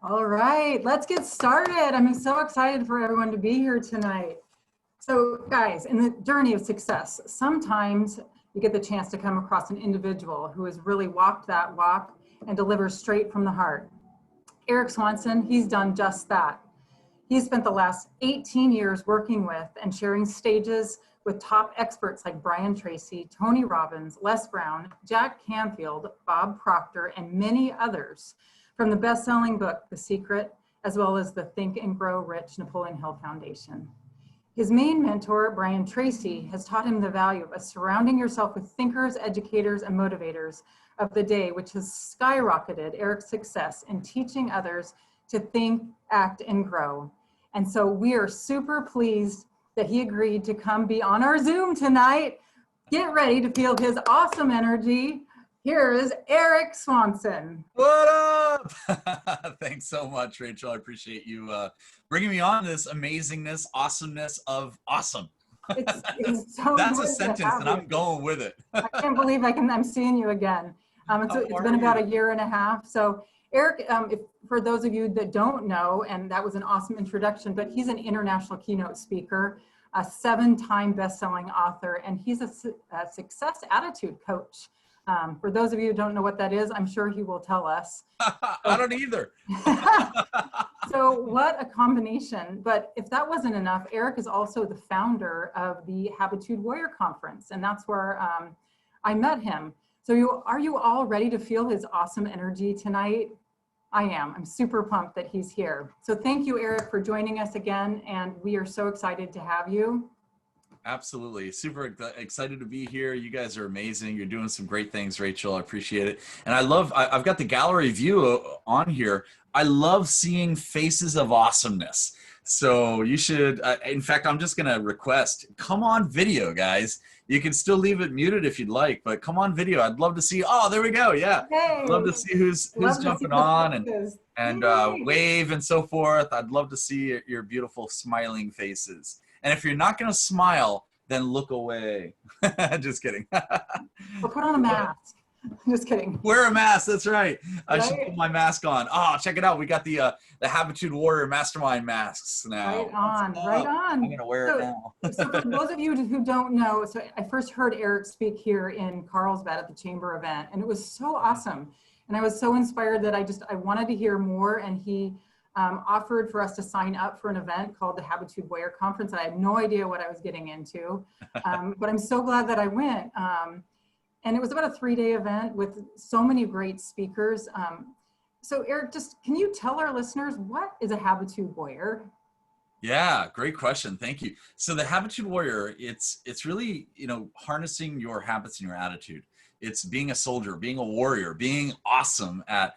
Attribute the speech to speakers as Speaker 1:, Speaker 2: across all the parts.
Speaker 1: All right, let's get started. I'm so excited for everyone to be here tonight. So guys, in the journey of success, sometimes you get the chance to come across an individual who has really walked that walk and delivers straight from the heart. Eric Swanson, he's done just that. He's spent the last 18 years working with and sharing stages with top experts like Brian Tracy, Tony Robbins, Les Brown, Jack Canfield, Bob Proctor, and many others, from the best-selling book, The Secret, as well as the Think and Grow Rich Napoleon Hill Foundation. His main mentor, Brian Tracy, has taught him the value of surrounding yourself with thinkers, educators, and motivators of the day, which has skyrocketed Eric's success in teaching others to think, act, and grow. And so we are super pleased that he agreed to come be on our Zoom tonight. Get ready to feel his awesome energy. Here is Eric Swanson.
Speaker 2: What up? Thanks so much, Rachel. I appreciate you bringing me on this amazingness, awesomeness of awesome.
Speaker 1: It's so
Speaker 2: That's a sentence, and I'm going with it.
Speaker 1: I can't believe I'm seeing you again. It's been about a year and a half. So Eric, for those of you that don't know, and that was an awesome introduction, but he's an international keynote speaker, a 7-time best-selling author, and he's a success attitude coach. For those of you who don't know what that is, I'm sure he will tell us.
Speaker 2: I don't either.
Speaker 1: So what a combination. But if that wasn't enough, Eric is also the founder of the Habitude Warrior Conference, and that's where I met him. So are you all ready to feel his awesome energy tonight? I am. I'm super pumped that he's here. So thank you, Eric, for joining us again, and we are so excited to have you.
Speaker 2: Absolutely. Super excited to be here. You guys are amazing. You're doing some great things, Rachel. I appreciate it. And I've got the gallery view on here. I love seeing faces of awesomeness. So you should, in fact, I'm just going to request, come on video, guys. You can still leave it muted if you'd like, but come on video. I'd love to see, oh, there we go. Yeah.
Speaker 1: Hey,
Speaker 2: I'd love to see who's jumping on and wave and so forth. I'd love to see your beautiful smiling faces. And if you're not going to smile, then look away. Just kidding.
Speaker 1: Or put on a mask. Just kidding.
Speaker 2: Wear a mask. That's right. I should put my mask on. Oh, check it out. We got the Habitude Warrior Mastermind masks now.
Speaker 1: Right on. Right on.
Speaker 2: I'm going to wear it now.
Speaker 1: So for those of you who don't know, so I first heard Eric speak here in Carlsbad at the Chamber event, and it was so awesome. And I was so inspired that I wanted to hear more, and he offered for us to sign up for an event called the Habitude Warrior Conference. I had no idea what I was getting into, but I'm so glad that I went. And it was about a 3-day event with so many great speakers. So Eric, can you tell our listeners, what is a Habitude Warrior?
Speaker 2: Yeah, great question. Thank you. So the Habitude Warrior, it's really, harnessing your habits and your attitude. It's being a soldier, being a warrior, being awesome at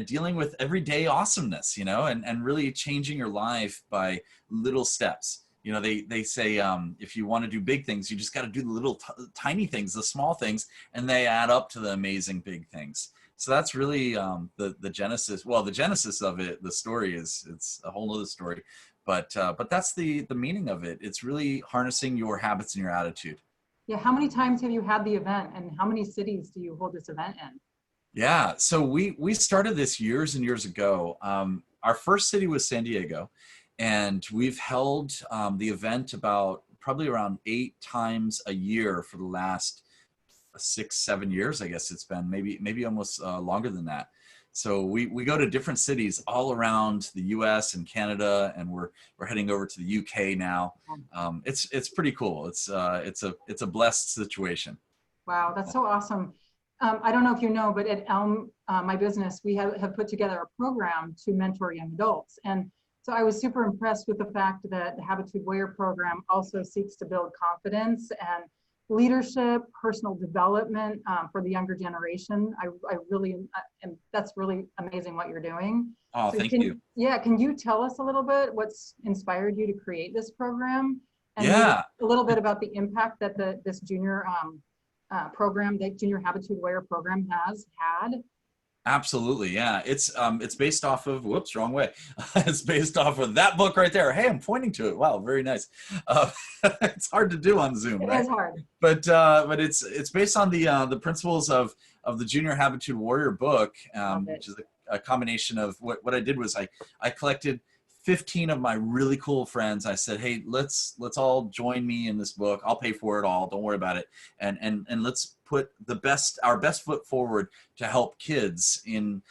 Speaker 2: dealing with everyday awesomeness, and really changing your life by little steps. They say if you want to do big things, you just got to do the little tiny things, the small things, and they add up to the amazing big things. So that's really the genesis. Well, the genesis of it, the story it's a whole other story, but that's the meaning of it. It's really harnessing your habits and your attitude.
Speaker 1: Yeah, how many times have you had the event, and how many cities do you hold this event in?
Speaker 2: Yeah, so we started this years and years ago. Our first city was San Diego, and we've held the event probably around 8 times a year for the last 6-7 years. I guess it's been maybe almost longer than that. So we go to different cities all around the U.S. and Canada, and we're heading over to the U.K. now. It's pretty cool. It's a blessed situation.
Speaker 1: Wow, that's so awesome. I don't know if you know, but at Elm, my business, we have put together a program to mentor young adults. And so I was super impressed with the fact that the Habitude Warrior program also seeks to build confidence and leadership, personal development for the younger generation. I really, and that's really amazing what you're doing.
Speaker 2: Oh,
Speaker 1: so
Speaker 2: thank you.
Speaker 1: Yeah, can you tell us a little bit what's inspired you to create this program? And
Speaker 2: yeah,
Speaker 1: a little bit about the impact that this junior program, the Junior Habitude Warrior program has had.
Speaker 2: Absolutely, yeah. It's based off of, whoops, wrong way. It's based off of that book right there. Hey, I'm pointing to it. Wow, very nice. It's hard to do on Zoom, right?
Speaker 1: It is hard.
Speaker 2: But it's based on the principles of the Junior Habitude Warrior book, which is a combination of what I did was I collected 15 of my really cool friends. I said, hey, let's all join me in this book. I'll pay for it all. Don't worry about it. And let's put our best foot forward to help kids in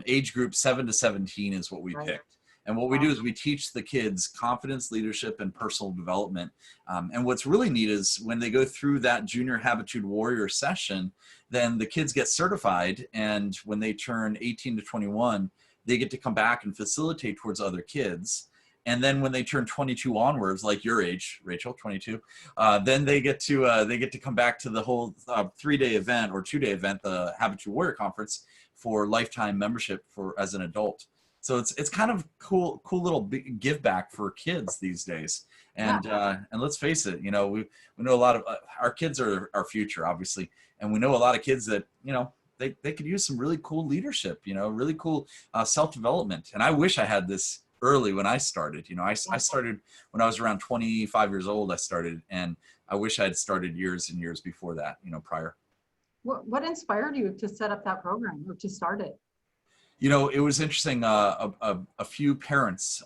Speaker 2: age group 7 to 17 is what we picked. And what we do is we teach the kids confidence, leadership, and personal development. And what's really neat is when they go through that Junior Habitude Warrior session, then the kids get certified. And when they turn 18 to 21, they get to come back and facilitate towards other kids. And then when they turn 22 onwards, like your age, Rachel, 22, then they get to come back to the whole 3-day event or 2-day event, the Habitude Warrior Conference, for lifetime membership as an adult. So it's kind of cool little give back for kids these days. And let's face it, we know a lot of our kids are our future, obviously, and we know a lot of kids that they could use some really cool leadership, really cool self-development. And I wish I had this early when I started. I started when I was around 25 years old. I started, and I wish I had started years and years before that, prior.
Speaker 1: What inspired you to set up that program or to start it?
Speaker 2: It was interesting. A few parents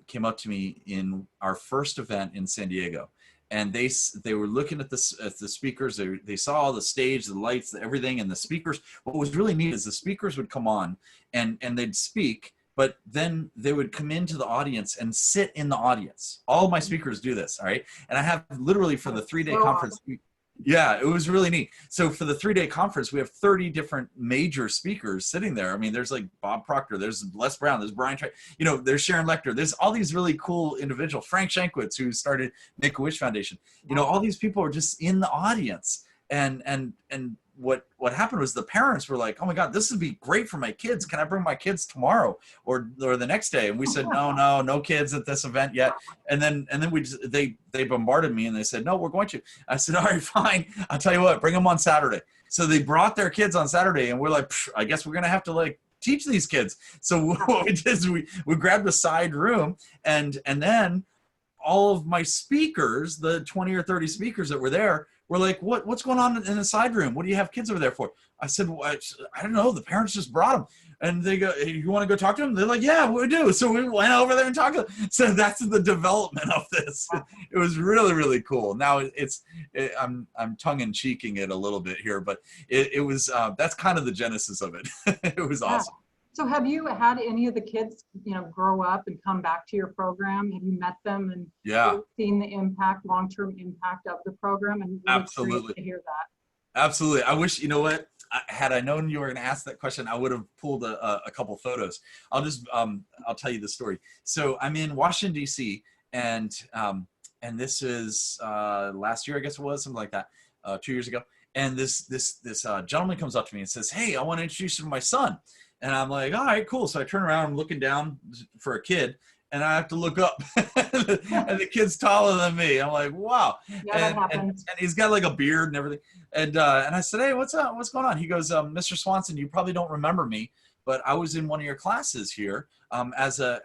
Speaker 2: came up to me in our first event in San Diego, and they were looking at the speakers. They saw all the stage, the lights, everything, and the speakers. What was really neat is the speakers would come on and they'd speak, but then they would come into the audience and sit in the audience. All my speakers do this, all right? And I have literally for the 3-day conference. Yeah, it was really neat. So for the 3-day conference, we have 30 different major speakers sitting there. I mean, there's like Bob Proctor, there's Les Brown, there's Brian Tracy, there's Sharon Lecter, there's all these really cool individuals. Frank Shankwitz, who started Make-A-Wish Foundation. All these people are just in the audience. And what happened was the parents were like, oh my God, this would be great for my kids. Can I bring my kids tomorrow or the next day? And we said, no kids at this event yet. And then they bombarded me and they said, no, we're going to. I said, all right, fine. I'll tell you what, bring them on Saturday. So they brought their kids on Saturday, and we're like, I guess we're going to have to teach these kids. So what we did is we grabbed a side room, and then all of my speakers, the 20 or 30 speakers that were there, were like, what's going on in the side room? What do you have kids over there for? I said, well, I don't know. The parents just brought them. And they go, hey, you want to go talk to them? They're like, yeah, we do. So we went over there and talked to them. So that's the development of this. It was really, really cool. Now I'm tongue-in-cheeking it a little bit here, but it was, that's kind of the genesis of it. It was awesome.
Speaker 1: So have you had any of the kids, grow up and come back to your program? Have you met them and seen the long-term impact of the program? And really
Speaker 2: absolutely
Speaker 1: to hear that.
Speaker 2: Absolutely. I wish, had I known you were going to ask that question, I would have pulled a couple photos. I'll tell you the story. So I'm in Washington, D.C., and this is last year, I guess it was, something like that, 2 years ago. And this gentleman comes up to me and says, hey, I want to introduce you to my son. And I'm like, all right, cool. So I turn around, I'm looking down for a kid, and I have to look up, and the kid's taller than me. I'm like, wow.
Speaker 1: Yeah, that happens.
Speaker 2: And he's got like a beard and everything. And I said, hey, what's up? What's going on? He goes, Mr. Swanson, you probably don't remember me, but I was in one of your classes here as a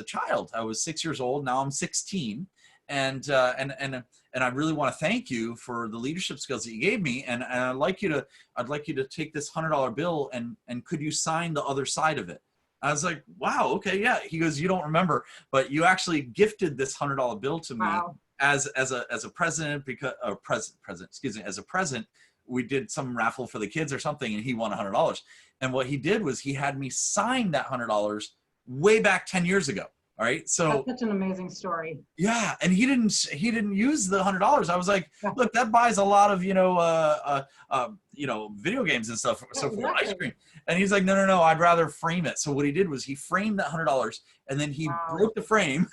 Speaker 2: child. I was 6 years old. Now I'm 16. And I really want to thank you for the leadership skills that you gave me. And I'd like you to take this $100 bill and could you sign the other side of it? I was like, wow, okay, yeah. He goes, you don't remember, but you actually gifted this $100 bill to me as a present as a present. We did some raffle for the kids or something, and he won $100. And what he did was he had me sign that $100 way back 10 years ago. All right. So
Speaker 1: that's such an amazing story.
Speaker 2: Yeah. And he didn't use the $100. I was like, look, that buys a lot of, video games and stuff. So for ice cream. And he's like, no, I'd rather frame it. So what he did was he framed that $100, and then he broke the frame,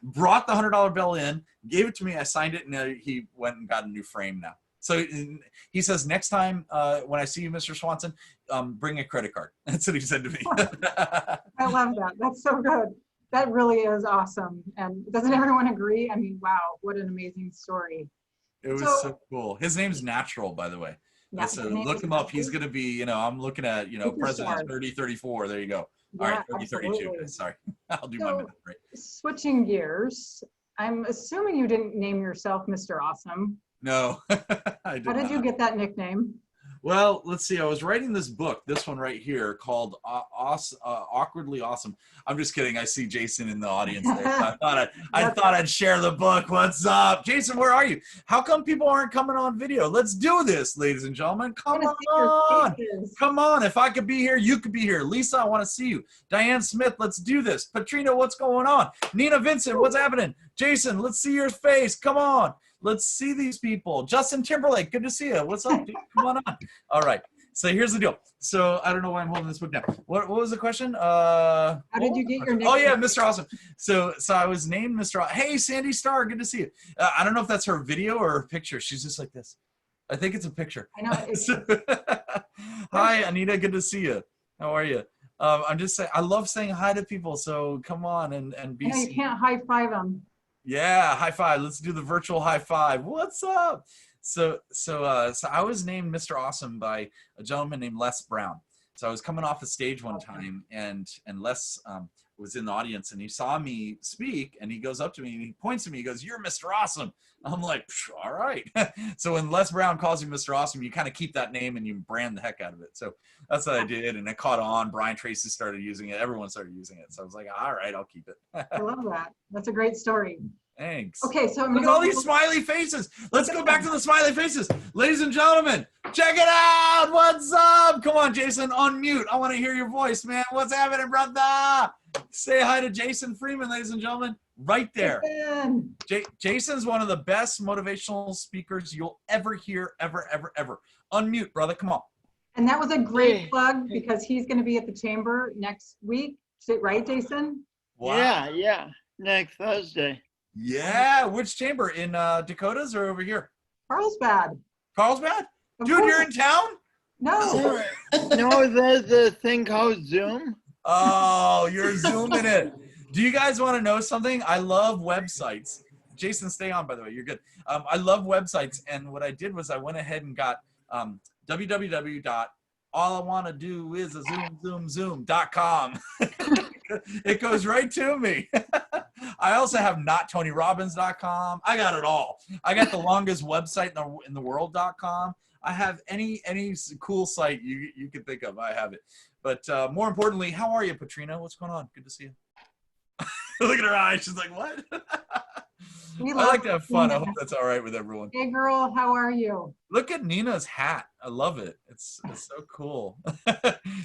Speaker 2: brought the $100 bill in, gave it to me. I signed it, and he went and got a new frame now. So he says, next time when I see you, Mr. Swanson, bring a credit card. That's what he said to me.
Speaker 1: I love that. That's so good. That really is awesome. And doesn't everyone agree? I mean, wow, what an amazing story.
Speaker 2: It was so cool. His name's Natural, by the way. Yeah, so look him up. He's going to be, I'm looking at, President 3034. There you go. All right, 3032. Sorry. I'll do my math right.
Speaker 1: Switching gears, I'm assuming you didn't name yourself Mr. Awesome.
Speaker 2: No, I did
Speaker 1: How did you get that nickname?
Speaker 2: Well, let's see. I was writing this book, this one right here, called Awkwardly Awesome. I'm just kidding. I see Jason in the audience there. So I thought I'd share the book. What's up? Jason, where are you? How come people aren't coming on video? Let's do this, ladies and gentlemen. Come on. Come on. If I could be here, you could be here. Lisa, I want to see you. Diane Smith, let's do this. Patrina, what's going on? Nina Vincent, what's happening? Jason, let's see your face. Come on. Let's see these people. Justin Timberlake, good to see you. What's up, dude? Come on on. All right. So here's the deal. So I don't know why I'm holding this book now. What was the question?
Speaker 1: How did you get your name?
Speaker 2: Oh yeah, Mr. Awesome. So I was named Mr. Hey, Sandy Starr, good to see you. I don't know if that's her video or her picture. She's just like this. I think it's a picture.
Speaker 1: I know.
Speaker 2: Hi, Anita. Good to see you. How are you? I'm just saying. I love saying hi to people. So come on and be.
Speaker 1: I know you can't high five them.
Speaker 2: Yeah, high five. Let's do the virtual high five. What's up? So I was named Mr. Awesome by a gentleman named Les Brown. So I was coming off the stage one time, and Les was in the audience, and he saw me speak, and he goes up to me and he points to me. He goes, "You're Mr. Awesome." I'm like, all right. So when Les Brown calls you Mr. Awesome, you kind of keep that name and you brand the heck out of it. So that's what I did, and it caught on. Brian Tracy started using it. Everyone started using it. So I was like, all right, I'll keep it.
Speaker 1: I love that. That's a great story.
Speaker 2: Thanks.
Speaker 1: Okay, so
Speaker 2: look at all these smiley faces. Let's go back to the smiley faces. Ladies and gentlemen, check it out. What's up? Come on, Jason, unmute. I want to hear your voice, man. What's happening, brother? Say hi to Jason Freeman, ladies and gentlemen. Right there. Jason's one of the best motivational speakers you'll ever hear, ever, ever, ever. Unmute, brother. Come on.
Speaker 1: And that was a great plug because he's going to be at the chamber next week. Right, Jason?
Speaker 3: Wow. Yeah. Next Thursday.
Speaker 2: Yeah. Which chamber? In Dakotas or over here?
Speaker 1: Carlsbad.
Speaker 2: Carlsbad? Dude, you're in town?
Speaker 1: No.
Speaker 3: No, there's a thing called Zoom.
Speaker 2: Oh, you're Zooming it. Do you guys want to know something? I love websites. Jason, stay on, by the way. You're good. I love websites. And what I did was I went ahead and got www.allawannadoisazoomzoom.com. It goes right to me. I also have notTonyRobbins.com. I got it all. I got the longest website in the world.com. I have any cool site you could think of. I have it. But more importantly, how are you, Patrina? What's going on? Good to see you. Look at her eyes. She's like, what? I like to have fun. I hope that's all right with everyone.
Speaker 1: Hey, girl. How are you?
Speaker 2: Look at Nina's hat. I love it. It's so cool.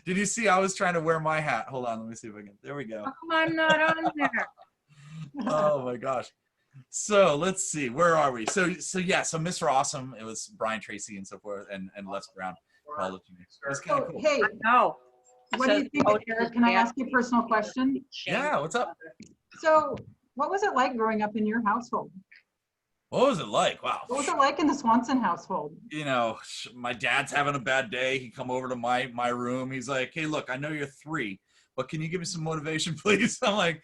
Speaker 2: Did you see I was trying to wear my hat? Hold on. Let me see if I can. There we go.
Speaker 1: I'm not on there.
Speaker 2: Oh, my gosh. So let's see. Where are we? So Mr. Awesome. It was Brian Tracy and so forth, and Les Brown. It was kind of cool.
Speaker 1: Hey,
Speaker 4: no.
Speaker 1: What do you think, Eric? Can I ask you a personal question?
Speaker 2: Yeah, what's up?
Speaker 1: So what was it like growing up in your household?
Speaker 2: What was it like? Wow.
Speaker 1: What was it like in the Swanson household?
Speaker 2: You know, my dad's having a bad day. He come over to my room. He's like, hey, look, I know you're 3, but can you give me some motivation, please? I'm like,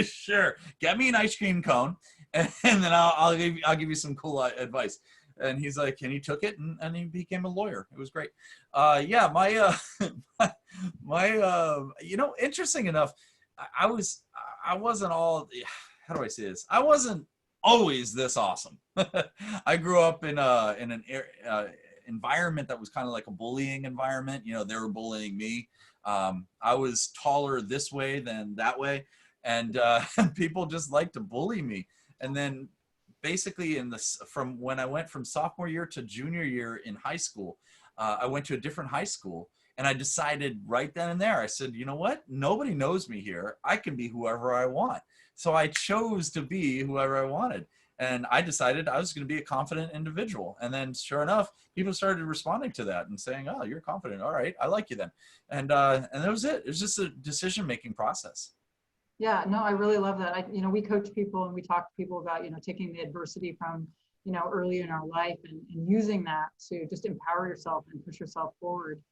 Speaker 2: sure. Get me an ice cream cone, and then I'll give you some cool advice. And he's like, and he took it, and he became a lawyer. It was great. Yeah, you know, interesting enough, I wasn't all, how do I say this? I wasn't always this awesome. I grew up in an environment that was kind of like a bullying environment. You know, they were bullying me. I was taller this way than that way, and people just liked to bully me. And then basically from when I went from sophomore year to junior year in high school, I went to a different high school, and I decided right then and there, I said, you know what? Nobody knows me here. I can be whoever I want. So I chose to be whoever I wanted. And I decided I was going to be a confident individual. And then sure enough, people started responding to that and saying, oh, you're confident. All right. I like you then. And that was it. It was just a decision-making process.
Speaker 1: Yeah, no, I really love that. You know, we coach people and we talk to people about, you know, taking the adversity from, you know, early in our life and using that to just empower yourself and push yourself forward.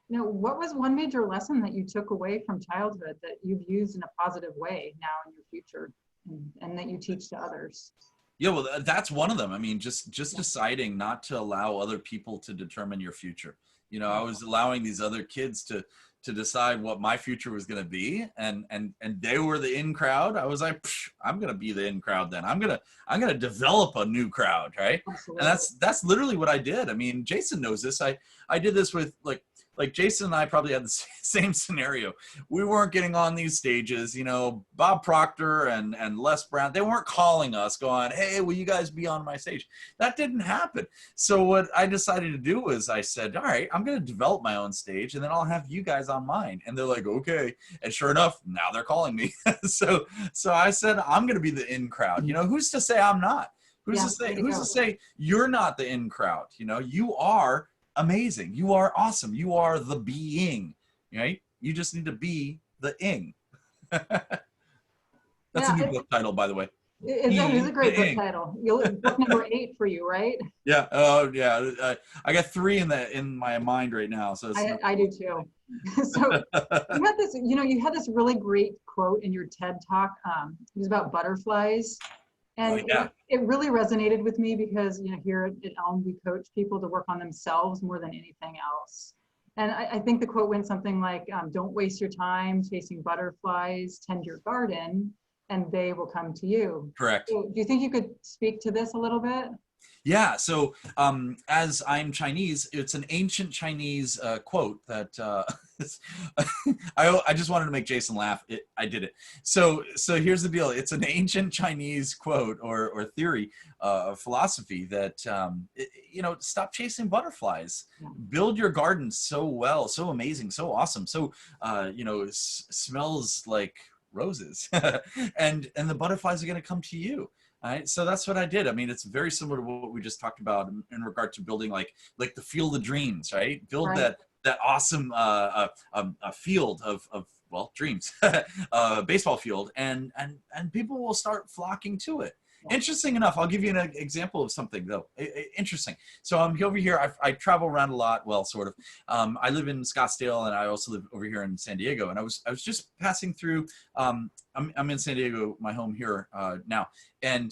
Speaker 1: You know, what was one major lesson that you took away from childhood that you've used in a positive way now in your future and that you teach to others?
Speaker 2: Yeah, well, that's one of them. I mean, just deciding not to allow other people to determine your future. You know, I was allowing these other kids to decide what my future was going to be, and they were the in crowd. I was like, I'm going to be the in crowd then. I'm gonna develop a new crowd, right?
Speaker 1: Absolutely.
Speaker 2: And that's literally what I did. I mean, Jason knows this. I did this with like Jason and I probably had the same scenario. We weren't getting on these stages, you know. Bob Proctor and Les Brown, they weren't calling us going, hey, will you guys be on my stage? That didn't happen. So what I decided to do was I said, all right, I'm going to develop my own stage and then I'll have you guys on mine. And they're like, okay. And sure enough, now they're calling me. so I said, I'm going to be the in crowd. You know, who's to say I'm not? Who's to say you're not the in crowd? You know, you are amazing. You are awesome. You are the being, right? You just need to be the ing. That's a new book title, by the way.
Speaker 1: It is a great book title. Book number 8 for you, right?
Speaker 2: Yeah. Oh, yeah. I got 3 in my mind right now. So
Speaker 1: I do too. So you had this really great quote in your TED talk. It was about butterflies. And it really resonated with me because, you know, here at Elm, we coach people to work on themselves more than anything else. And I think the quote went something like, don't waste your time chasing butterflies, tend your garden, and they will come to you.
Speaker 2: Correct.
Speaker 1: So do you think you could speak to this a little bit?
Speaker 2: Yeah, so as I'm Chinese, it's an ancient Chinese quote that I just wanted to make Jason laugh. I did it. So here's the deal. It's an ancient Chinese quote or theory, philosophy that, you know, stop chasing butterflies. Yeah. Build your garden so well, so amazing, so awesome, so, you know, smells like roses and the butterflies are going to come to you. All right, so that's what I did. I mean, it's very similar to what we just talked about in regard to building like the field of dreams, right? Build that awesome field of well, dreams, baseball field, and people will start flocking to it. Interesting enough, I'll give you an example of something though. Interesting. So I'm over here. I travel around a lot. Well, sort of. I live in Scottsdale, and I also live over here in San Diego. And I was just passing through. I'm in San Diego, my home here now. And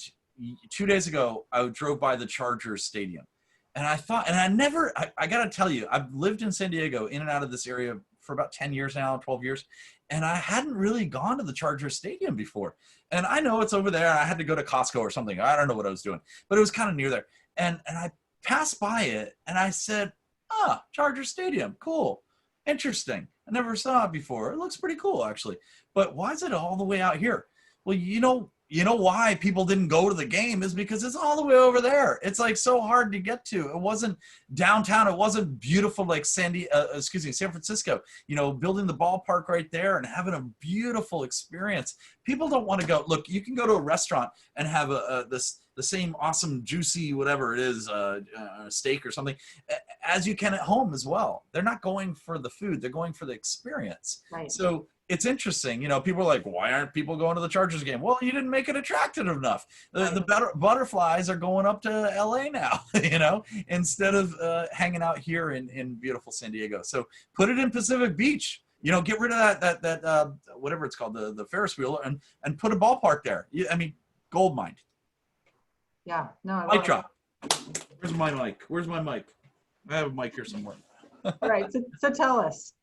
Speaker 2: 2 days ago, I drove by the Chargers stadium, and I thought, and I got to tell you, I've lived in San Diego, in and out of this area for about 10 years now, 12 years. And I hadn't really gone to the Chargers stadium before. And I know it's over there. I had to go to Costco or something. I don't know what I was doing, but it was kind of near there. And I passed by it and I said, Chargers stadium. Cool. Interesting. I never saw it before. It looks pretty cool, actually. But why is it all the way out here? Well, you know why people didn't go to the game is because it's all the way over there. It's like so hard to get to. It wasn't downtown. It wasn't beautiful like San Francisco, you know, building the ballpark right there and having a beautiful experience. People don't want to go. Look, you can go to a restaurant and have the same awesome, juicy, whatever it is, steak or something, as you can at home as well. They're not going for the food. They're going for the experience. Right. So it's interesting, you know, people are like, why aren't people going to the Chargers game? Well, you didn't make it attractive enough. The butterflies are going up to LA now, you know, instead of hanging out here in beautiful San Diego. So put it in Pacific Beach, you know, get rid of that whatever it's called, the Ferris wheel, and put a ballpark there. I mean, gold mine.
Speaker 1: Yeah, no.
Speaker 2: Mic drop. Where's my mic? I have a mic here somewhere.
Speaker 1: All right, so tell us.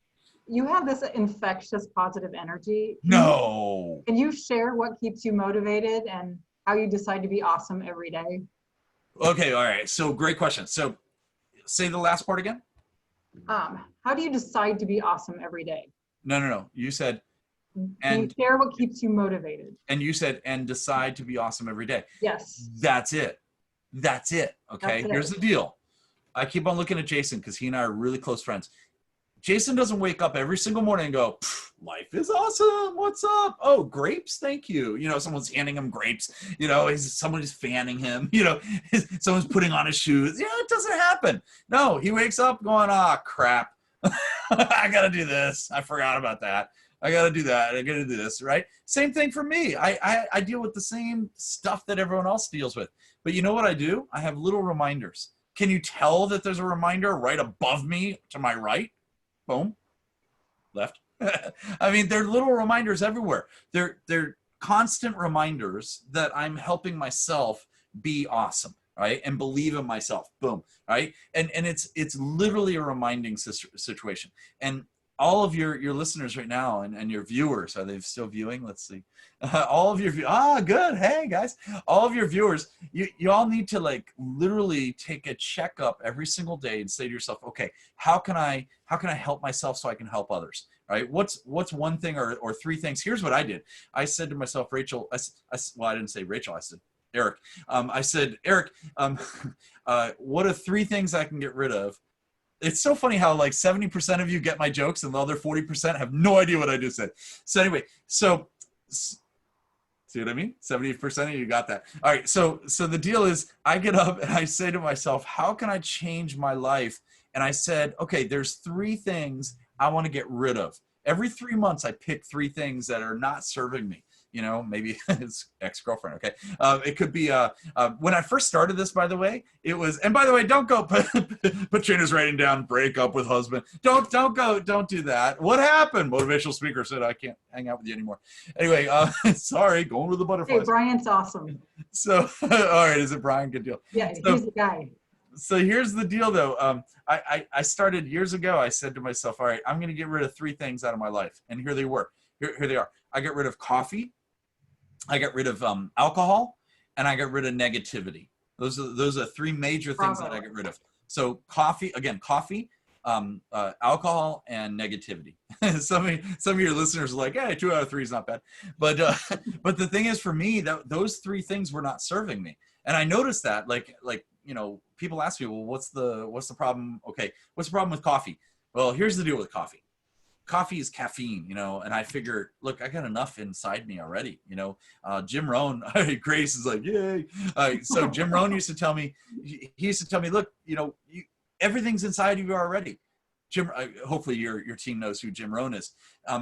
Speaker 1: You have this infectious positive energy.
Speaker 2: No.
Speaker 1: Can you share what keeps you motivated and how you decide to be awesome every day?
Speaker 2: Okay, all right. So great question. So say the last part again.
Speaker 1: How do you decide to be awesome every day?
Speaker 2: No. You said,
Speaker 1: Can you share what keeps you motivated?
Speaker 2: And you said, and decide to be awesome every day.
Speaker 1: Yes.
Speaker 2: That's it. Okay, here's the deal. I keep on looking at Jason because he and I are really close friends. Jason doesn't wake up every single morning and go, life is awesome. What's up? Oh, grapes. Thank you. You know, someone's handing him grapes. You know, somebody's fanning him. You know, someone's putting on his shoes. Yeah, it doesn't happen. No, he wakes up going, crap. I got to do this. I forgot about that. I got to do that. I got to do this, right? Same thing for me. I deal with the same stuff that everyone else deals with. But you know what I do? I have little reminders. Can you tell that there's a reminder right above me to my right? Boom. Left. I mean, there are little reminders everywhere. They're constant reminders that I'm helping myself be awesome, right? And believe in myself, boom, right? And it's literally a reminding situation. And all of your listeners right now and your viewers, are they still viewing? Let's see. All of your, good. Hey guys, all of your viewers, you all need to like literally take a checkup every single day and say to yourself, okay, how can I help myself so I can help others? Right? What's one thing or three things? Here's what I did. I said to myself, Rachel, well, I didn't say Rachel, I said Eric. I said, Eric, what are three things I can get rid of? It's so funny how like 70% of you get my jokes and the other 40% have no idea what I just said. So anyway, so see what I mean? 70% of you got that. All right. So the deal is I get up and I say to myself, how can I change my life? And I said, okay, there's three things I want to get rid of. Every 3 months, I pick three things that are not serving me. You know, maybe his ex-girlfriend. Okay. It could be, when I first started this, by the way, it was, and by the way, don't go, Patrina's writing down, break up with husband. Don't do that. What happened? Motivational speaker said, I can't hang out with you anymore. Anyway, sorry, going with the butterflies.
Speaker 1: Hey, Brian's awesome.
Speaker 2: So, all right. Is it Brian? Good deal.
Speaker 1: Yeah,
Speaker 2: So,
Speaker 1: he's the guy.
Speaker 2: So here's the deal though. I started years ago. I said to myself, all right, I'm going to get rid of three things out of my life. And here they were. Here they are. I got rid of coffee. I got rid of alcohol, and I got rid of negativity. Those are three major things that I got rid of. So coffee, alcohol, and negativity. some of your listeners are like, hey, 2 out of 3 is not bad. But the thing is, for me, those three things were not serving me. And I noticed that, like you know, people ask me, well, what's the problem? Okay, what's the problem with coffee? Well, here's the deal with coffee. Coffee is caffeine, you know, and I figure, look, I got enough inside me already, you know. Jim Rohn, Grace is like, yay. So Jim Rohn used to tell me, look, you know, everything's inside of you already. Jim, hopefully your team knows who Jim Rohn is.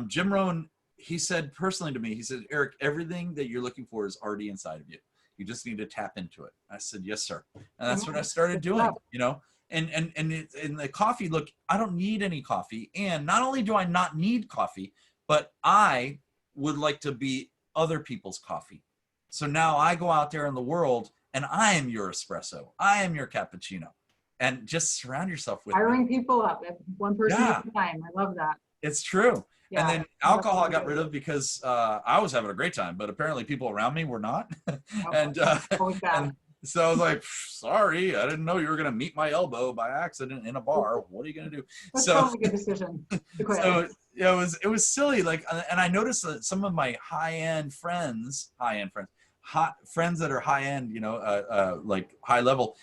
Speaker 2: Jim Rohn, he said personally to me, he said, Eric, everything that you're looking for is already inside of you. You just need to tap into it. I said, yes, sir. And that's what I started doing, you know. And the coffee, look, I don't need any coffee. And not only do I not need coffee, but I would like to be other people's coffee. So now I go out there in the world and I am your espresso. I am your cappuccino. And just surround yourself with
Speaker 1: Hiring people up, one person at a time. I love that.
Speaker 2: It's true.
Speaker 1: Yeah,
Speaker 2: and then alcohol I got rid of because I was having a great time, but apparently people around me were not. And so I was like, sorry, I didn't know you were going to meet my elbow by accident in a bar. What are you going to do?
Speaker 1: That's probably a good decision.
Speaker 2: So yeah, it was silly. Like, and I noticed that some of my high-end friends that are high-end, you know, like high level,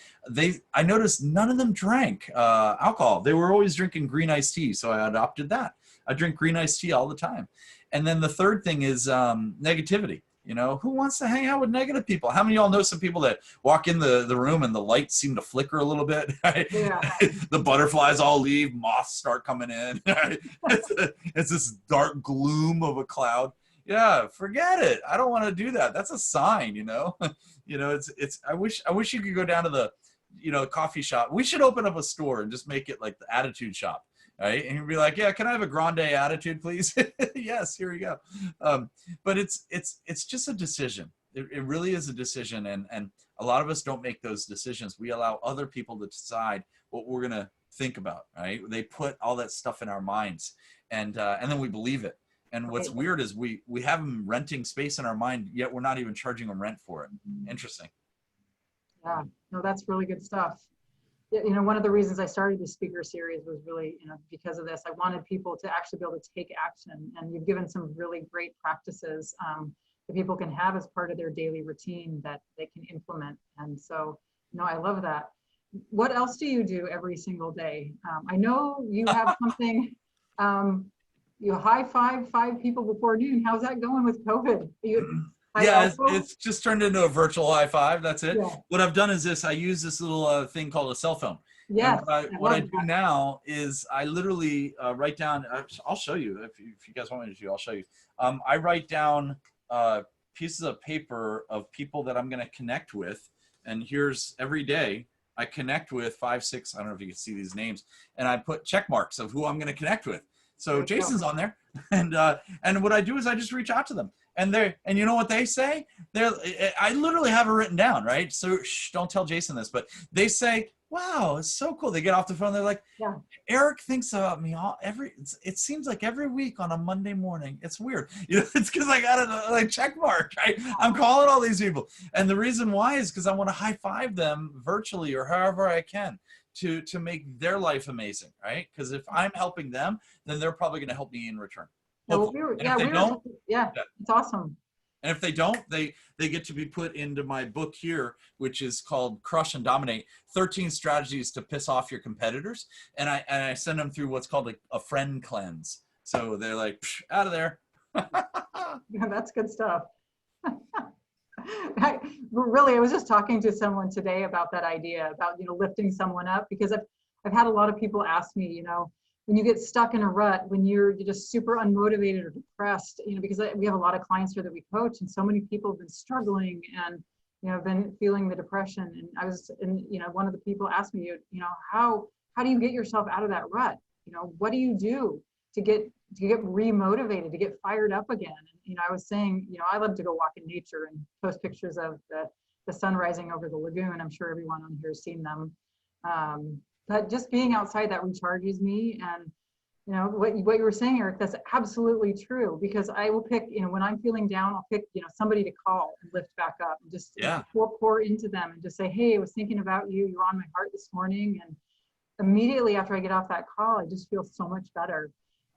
Speaker 2: I noticed none of them drank alcohol. They were always drinking green iced tea. So I adopted that. I drink green iced tea all the time. And then the third thing is negativity. You know, who wants to hang out with negative people? How many of y'all know some people that walk in the room and the lights seem to flicker a little bit? Right? Yeah. The butterflies all leave, moths start coming in. Right? It's this dark gloom of a cloud. Yeah, forget it. I don't want to do that. That's a sign, you know. You know, it's. I wish you could go down to the, you know, coffee shop. We should open up a store and just make it like the attitude shop. Right? And you'd be like, yeah, can I have a grande attitude, please? Yes, here we go. But it's just a decision. It really is a decision. And a lot of us don't make those decisions. We allow other people to decide what we're going to think about, right? They put all that stuff in our minds and then we believe it. And what's weird is we have them renting space in our mind, yet we're not even charging them rent for it. Interesting.
Speaker 1: Yeah, no, that's really good stuff. You know, one of the reasons I started the speaker series was really, you know, because of this. I wanted people to actually be able to take action, and you've given some really great practices that people can have as part of their daily routine that they can implement. And so, no, I love that. What else do you do every single day? I know you have something, you high five people before noon. How's that going with COVID?
Speaker 2: Yeah, it's just turned into a virtual high five. That's it.
Speaker 1: Yeah.
Speaker 2: What I've done is this. I use this little thing called a cell phone.
Speaker 1: Yes.
Speaker 2: What I do now is I literally write down. I'll show you if you guys want me to. I'll show you. I write down pieces of paper of people that I'm going to connect with. And here's every day I connect with 5, 6. I don't know if you can see these names. And I put check marks of who I'm going to connect with. So Jason's on there. And what I do is I just reach out to them. and you know what they say? I literally have it written down, right? So shh, don't tell Jason this, but they say, wow, it's so cool. They get off the phone. They're like,
Speaker 1: Yeah.
Speaker 2: Eric thinks about me it seems like every week on a Monday morning. It's weird. You know, it's because I got a like check mark, right? I'm calling all these people. And the reason why is because I want to high five them virtually or however I can to make their life amazing, right? Because if I'm helping them, then they're probably going to help me in return.
Speaker 1: Yeah, it's awesome.
Speaker 2: And if they don't, they get to be put into my book here, which is called Crush and Dominate, 13 Strategies to Piss Off Your Competitors. And I send them through what's called a friend cleanse. So they're like, out of there.
Speaker 1: Yeah, that's good stuff. I was just talking to someone today about that idea about, lifting someone up, because I've had a lot of people ask me, when you get stuck in a rut, when you're just super unmotivated or depressed, because we have a lot of clients here that we coach, and so many people have been struggling and, been feeling the depression. And one of the people asked me, how do you get yourself out of that rut? What do you do to get remotivated, to get fired up again? And, I was saying, I love to go walk in nature and post pictures of the sun rising over the lagoon. I'm sure everyone on here has seen them. But just being outside, that recharges me. And, what you were saying, Eric, that's absolutely true, because I will pick, when I'm feeling down, I'll pick, somebody to call and lift back up, and just pour into them and just say, hey, I was thinking about you. You're on my heart this morning. And immediately after I get off that call, I just feel so much better.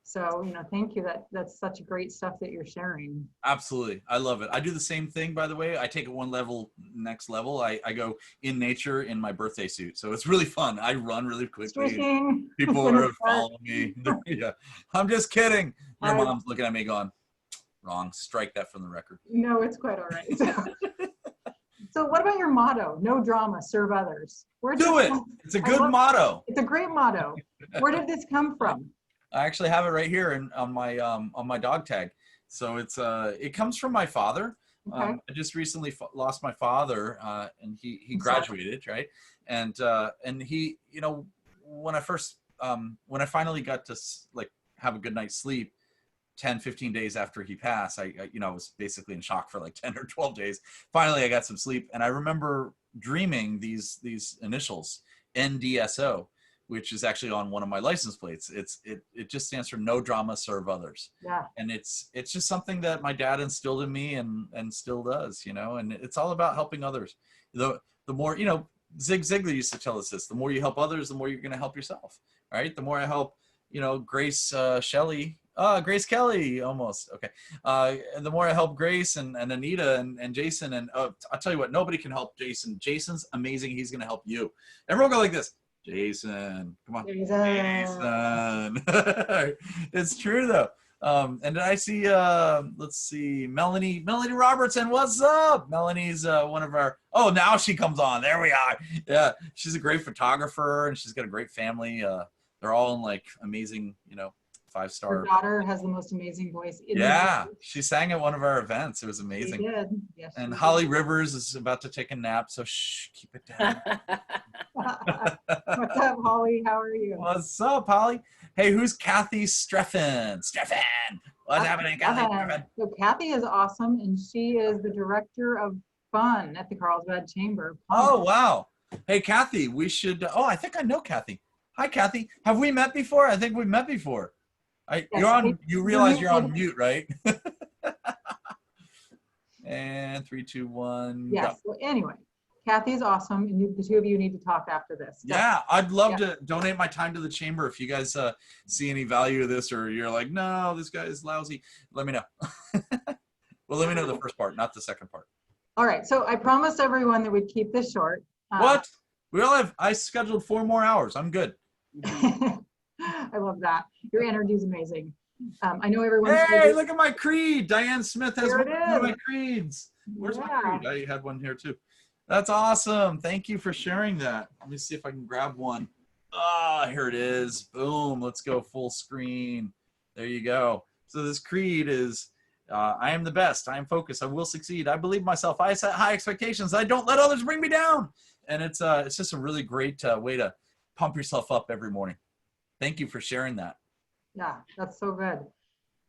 Speaker 1: So, thank you. That's such great stuff that you're sharing.
Speaker 2: Absolutely. I love it. I do the same thing, by the way. I take it next level. I go in nature in my birthday suit. So it's really fun. I run really quickly. People are following me. Yeah. I'm just kidding. Your mom's looking at me going, wrong. Strike that from the record.
Speaker 1: No, it's quite all right. So what about your motto? No drama, serve others.
Speaker 2: Do it. It's a good motto.
Speaker 1: It's a great motto. Where did this come from?
Speaker 2: I actually have it right here on my dog tag. So it comes from my father. Okay. I just recently lost my father, and he graduated, right? And he, when I finally got to have a good night's sleep, 10, 15 days after he passed, I was basically in shock for like 10 or 12 days. Finally, I got some sleep, and I remember dreaming these initials, NDSO, which is actually on one of my license plates. It just stands for no drama, serve others. Yeah. And it's just something that my dad instilled in me and still does, and it's all about helping others. The more, Zig Ziglar used to tell us this, the more you help others, the more you're going to help yourself, right? The more I help, Grace Grace Kelly almost. Okay. And the more I help Grace and Anita and Jason, and I'll tell you what, nobody can help Jason. Jason's amazing. He's going to help you. Everyone go like this. Jason, come on. Jason. It's true though. And then I see, let's see, Melanie Robertson. What's up? Melanie's one of our, now she comes on. There we are. Yeah. She's a great photographer and she's got a great family. They're all in like amazing, 5-star.
Speaker 1: Her daughter has the most amazing voice.
Speaker 2: She sang at one of our events. It was amazing.
Speaker 1: She did. Yes,
Speaker 2: and Holly Rivers is about to take a nap, so shh, keep it down.
Speaker 1: What's up, Holly? How are you?
Speaker 2: What's up, Holly? Hey, who's Kathy Streffen? What's happening, Kathy?
Speaker 1: So Kathy is awesome, and she is the director of fun at the Carlsbad Chamber.
Speaker 2: Oh, wow. Hey, Kathy, we should, I think I know Kathy. Hi, Kathy. Have we met before? I think we met before. You realize you're on mute, right? And 3, 2, 1.
Speaker 1: Yes. Well, anyway, Kathy's awesome, and the two of you need to talk after this.
Speaker 2: Yeah, I'd love to donate my time to the chamber. If you guys see any value of this, or you're like, no, this guy is lousy, let me know. Well, let me know the first part, not the second part.
Speaker 1: All right. So I promised everyone that we'd keep this short.
Speaker 2: What? I scheduled 4 more hours. I'm good.
Speaker 1: I love that. Your energy is amazing. I know everyone.
Speaker 2: Hey, look at my creed. Diane Smith has one of my creeds. Where's my creed? I had one here too. That's awesome. Thank you for sharing that. Let me see if I can grab one. Here it is. Boom. Let's go full screen. There you go. So this creed is, I am the best. I am focused. I will succeed. I believe myself. I set high expectations. I don't let others bring me down. And it's just a really great way to pump yourself up every morning. Thank you for sharing that.
Speaker 1: Yeah, that's so good.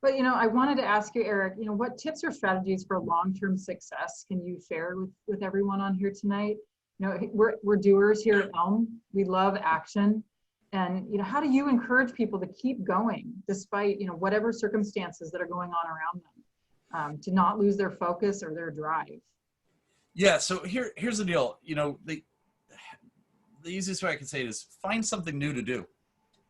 Speaker 1: But, I wanted to ask you, Eric, what tips or strategies for long-term success can you share with everyone on here tonight? We're doers here at Elm. We love action. And, how do you encourage people to keep going despite, whatever circumstances that are going on around them, to not lose their focus or their drive?
Speaker 2: Yeah. So here's the deal. The easiest way I can say it is find something new to do.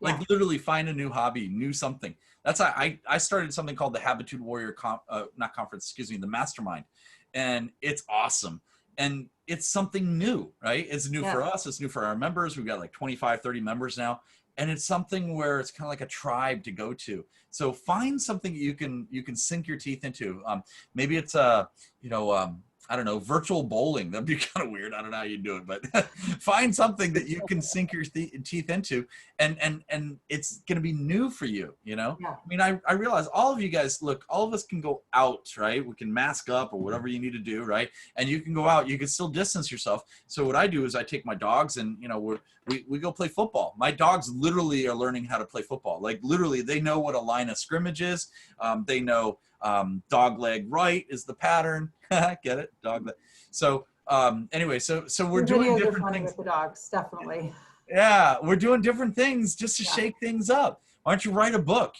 Speaker 2: Like literally find a new hobby, new something. That's how I started something called the Habitude Warrior the Mastermind. And it's awesome. And it's something new, right? It's new for us. It's new for our members. We've got like 25, 30 members now. And it's something where it's kind of like a tribe to go to. So find something you can sink your teeth into. Maybe it's I don't know, virtual bowling. That'd be kind of weird. I don't know how you do it, but find something that you can sink your teeth into, and it's going to be new for you. I mean, I realize all of you guys, look, all of us can go out, right? We can mask up or whatever you need to do, right? And you can go out. You can still distance yourself. So what I do is I take my dogs and we go play football. My dogs literally are learning how to play football. Like literally, they know what a line of scrimmage is. They know. Dog leg right is the pattern. Get it? Dog leg. So anyway, so we're doing different things
Speaker 1: with the dogs, definitely.
Speaker 2: Yeah, we're doing different things just to shake things up. Why don't you write a book?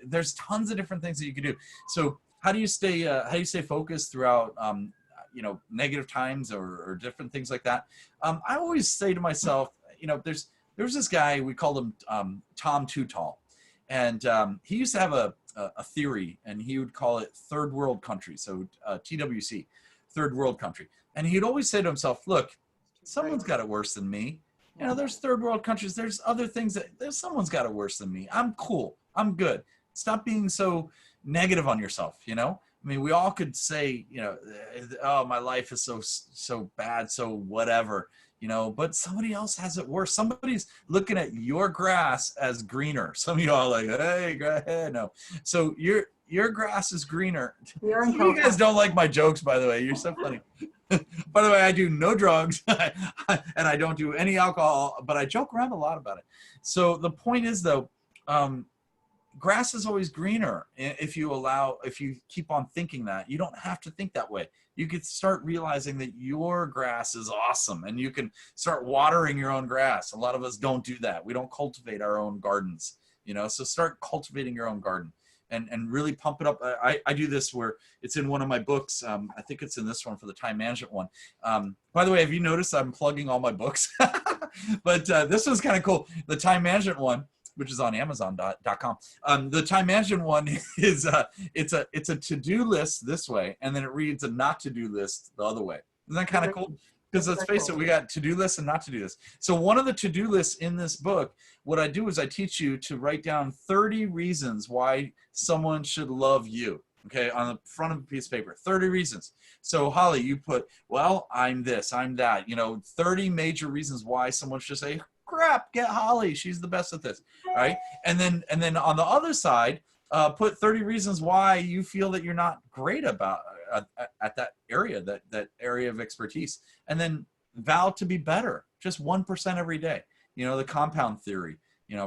Speaker 2: There's tons of different things that you can do. So how do you stay focused throughout negative times or different things like that? I always say to myself, there's this guy, we called him Tom Too Tall. And he used to have a theory, and he would call it third world country. So TWC, third world country. And he'd always say to himself, look, someone's got it worse than me. There's third world countries. There's other things someone's got it worse than me. I'm cool. I'm good. Stop being so negative on yourself. I mean, we all could say, oh, my life is so bad. So whatever. But somebody else has it worse. Somebody's looking at your grass as greener. Some of y'all are like, hey, go ahead. No. So your grass is greener. You guys don't like my jokes, by the way. You're so funny. By the way, I do no drugs and I don't do any alcohol, but I joke around a lot about it. So the point is, though, grass is always greener if you keep on thinking that. You don't have to think that way. You could start realizing that your grass is awesome and you can start watering your own grass. A lot of us don't do that. We don't cultivate our own gardens, so start cultivating your own garden and really pump it up. I do this where it's in one of my books. I think it's in this one for the time management one. By the way, have you noticed I'm plugging all my books? But this one's kind of cool. The time management one, which is on Amazon.com. The time management one is it's a to-do list this way, and then it reads a not to-do list the other way. Isn't that kind of cool? Because let's face it, we got to-do lists and not to-do lists. So one of the to-do lists in this book, what I do is I teach you to write down 30 reasons why someone should love you. Okay, on the front of a piece of paper, 30 reasons. So Holly, you put, well, I'm this, I'm that. 30 major reasons why someone should say, crap, get Holly, she's the best at this, right? And then on the other side, put 30 reasons why you feel that you're not great about at that area, that area of expertise, and then vow to be better, just 1% every day. The compound theory.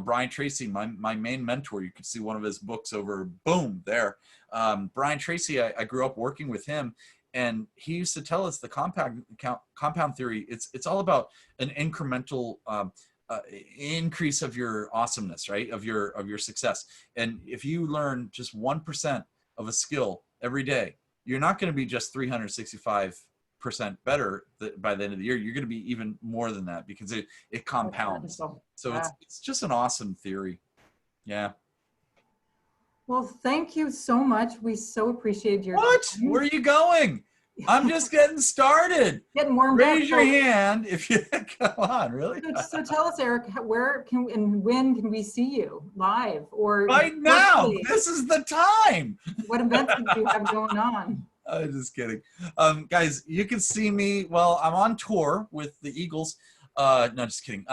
Speaker 2: Brian Tracy, my main mentor, you can see one of his books over, boom, there. Brian Tracy, I grew up working with him. And he used to tell us the compound theory. It's all about an incremental increase of your awesomeness, right? Of your success. And if you learn just 1% of a skill every day, you're not going to be just 365% better by the end of the year. You're going to be even more than that because it compounds. So it's just an awesome theory. Yeah.
Speaker 1: Well, thank you so much. We so appreciate your
Speaker 2: What?
Speaker 1: time.
Speaker 2: Where are you going? I'm just getting started.
Speaker 1: Getting warmed up.
Speaker 2: Raise your hand if you come on, really.
Speaker 1: So tell us, Eric, where can and when can we see you live or
Speaker 2: right now?
Speaker 1: virtually?
Speaker 2: This is the time.
Speaker 1: What events do you have going on?
Speaker 2: I'm just kidding. Guys, you can see me. Well, I'm on tour with the Eagles. No, just kidding.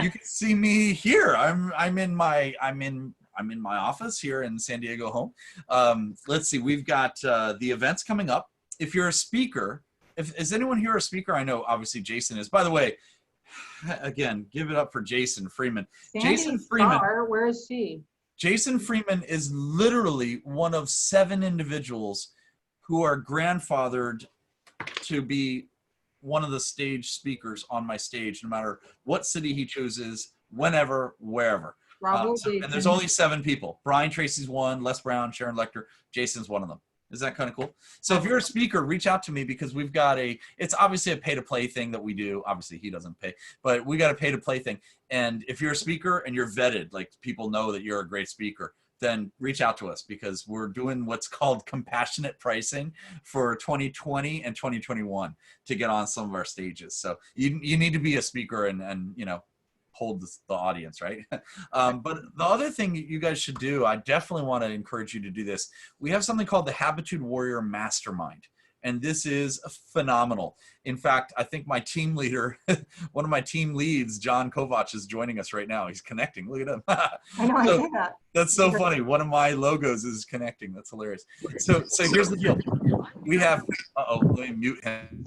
Speaker 2: You can see me here. I'm in my office here in San Diego home. Let's see. We've got the events coming up. If you're a speaker, is anyone here a speaker? I know obviously Jason is. By the way, again, give it up for Jason Freeman.
Speaker 1: Sandy
Speaker 2: Jason Freeman.
Speaker 1: Starr, where is she?
Speaker 2: Jason Freeman is literally one of 7 individuals who are grandfathered to be one of the stage speakers on my stage, no matter what city he chooses, whenever, wherever.
Speaker 1: Bravo,
Speaker 2: And there's
Speaker 1: Jason.
Speaker 2: only 7 people. Brian Tracy's one, Les Brown, Sharon Lecter, Jason's one of them. Is that kind of cool? So if you're a speaker, reach out to me, because we've got it's obviously a pay to play thing that we do. Obviously he doesn't pay, but we got a pay to play thing. And if you're a speaker and you're vetted, like people know that you're a great speaker, then reach out to us, because we're doing what's called compassionate pricing for 2020 and 2021 to get on some of our stages. So you need to be a speaker and hold the audience, right? But the other thing you guys should do, I definitely want to encourage you to do this. We have something called the Habitude Warrior Mastermind. And this is phenomenal. In fact, I think my team leader, one of my team leads, John Kovac, is joining us right now. He's connecting. Look at him.
Speaker 1: I know, I see that.
Speaker 2: That's so funny. One of my logos is connecting. That's hilarious. So here's the deal. We have, let me mute him.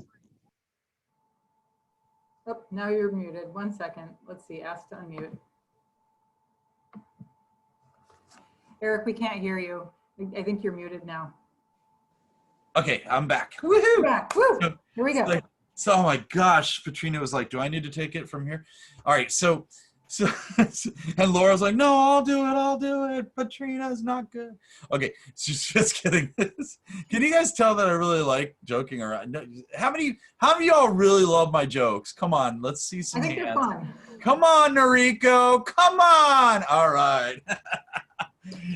Speaker 1: Oh, now you're muted. 1 second. Let's see. Ask to unmute. Eric, we can't hear you. I think you're muted now.
Speaker 2: Okay, I'm back.
Speaker 1: Woohoo! Back. Woo! Here we go.
Speaker 2: So, oh my gosh, Patrina was like, do I need to take it from here? All right, so and Laura's like, no, I'll do it. Patrina's not good. Okay, just kidding. Can you guys tell that I really like joking around? How many of y'all really love my jokes? Come on, let's see some
Speaker 1: I think
Speaker 2: hands.
Speaker 1: they're fun.
Speaker 2: Come on, Noriko, come on. All right.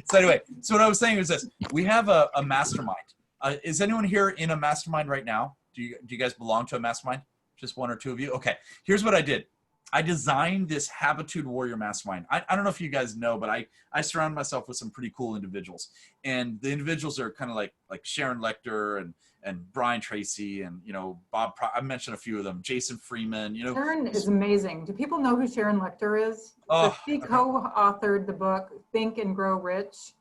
Speaker 2: So anyway, so what I was saying is this. We have a mastermind. Is anyone here in a mastermind right now? Do you guys belong to a mastermind? Just 1 or 2 of you? Okay, here's what I did. I designed this Habitude Warrior Mastermind. I don't know if you guys know, but I surround myself with some pretty cool individuals. And the individuals are kind of like Sharon Lecter and Brian Tracy and, Bob, I mentioned a few of them, Jason Freeman,
Speaker 1: Sharon is amazing. Do people know who Sharon Lecter is?
Speaker 2: Oh,
Speaker 1: So she co-authored the book Think and Grow Rich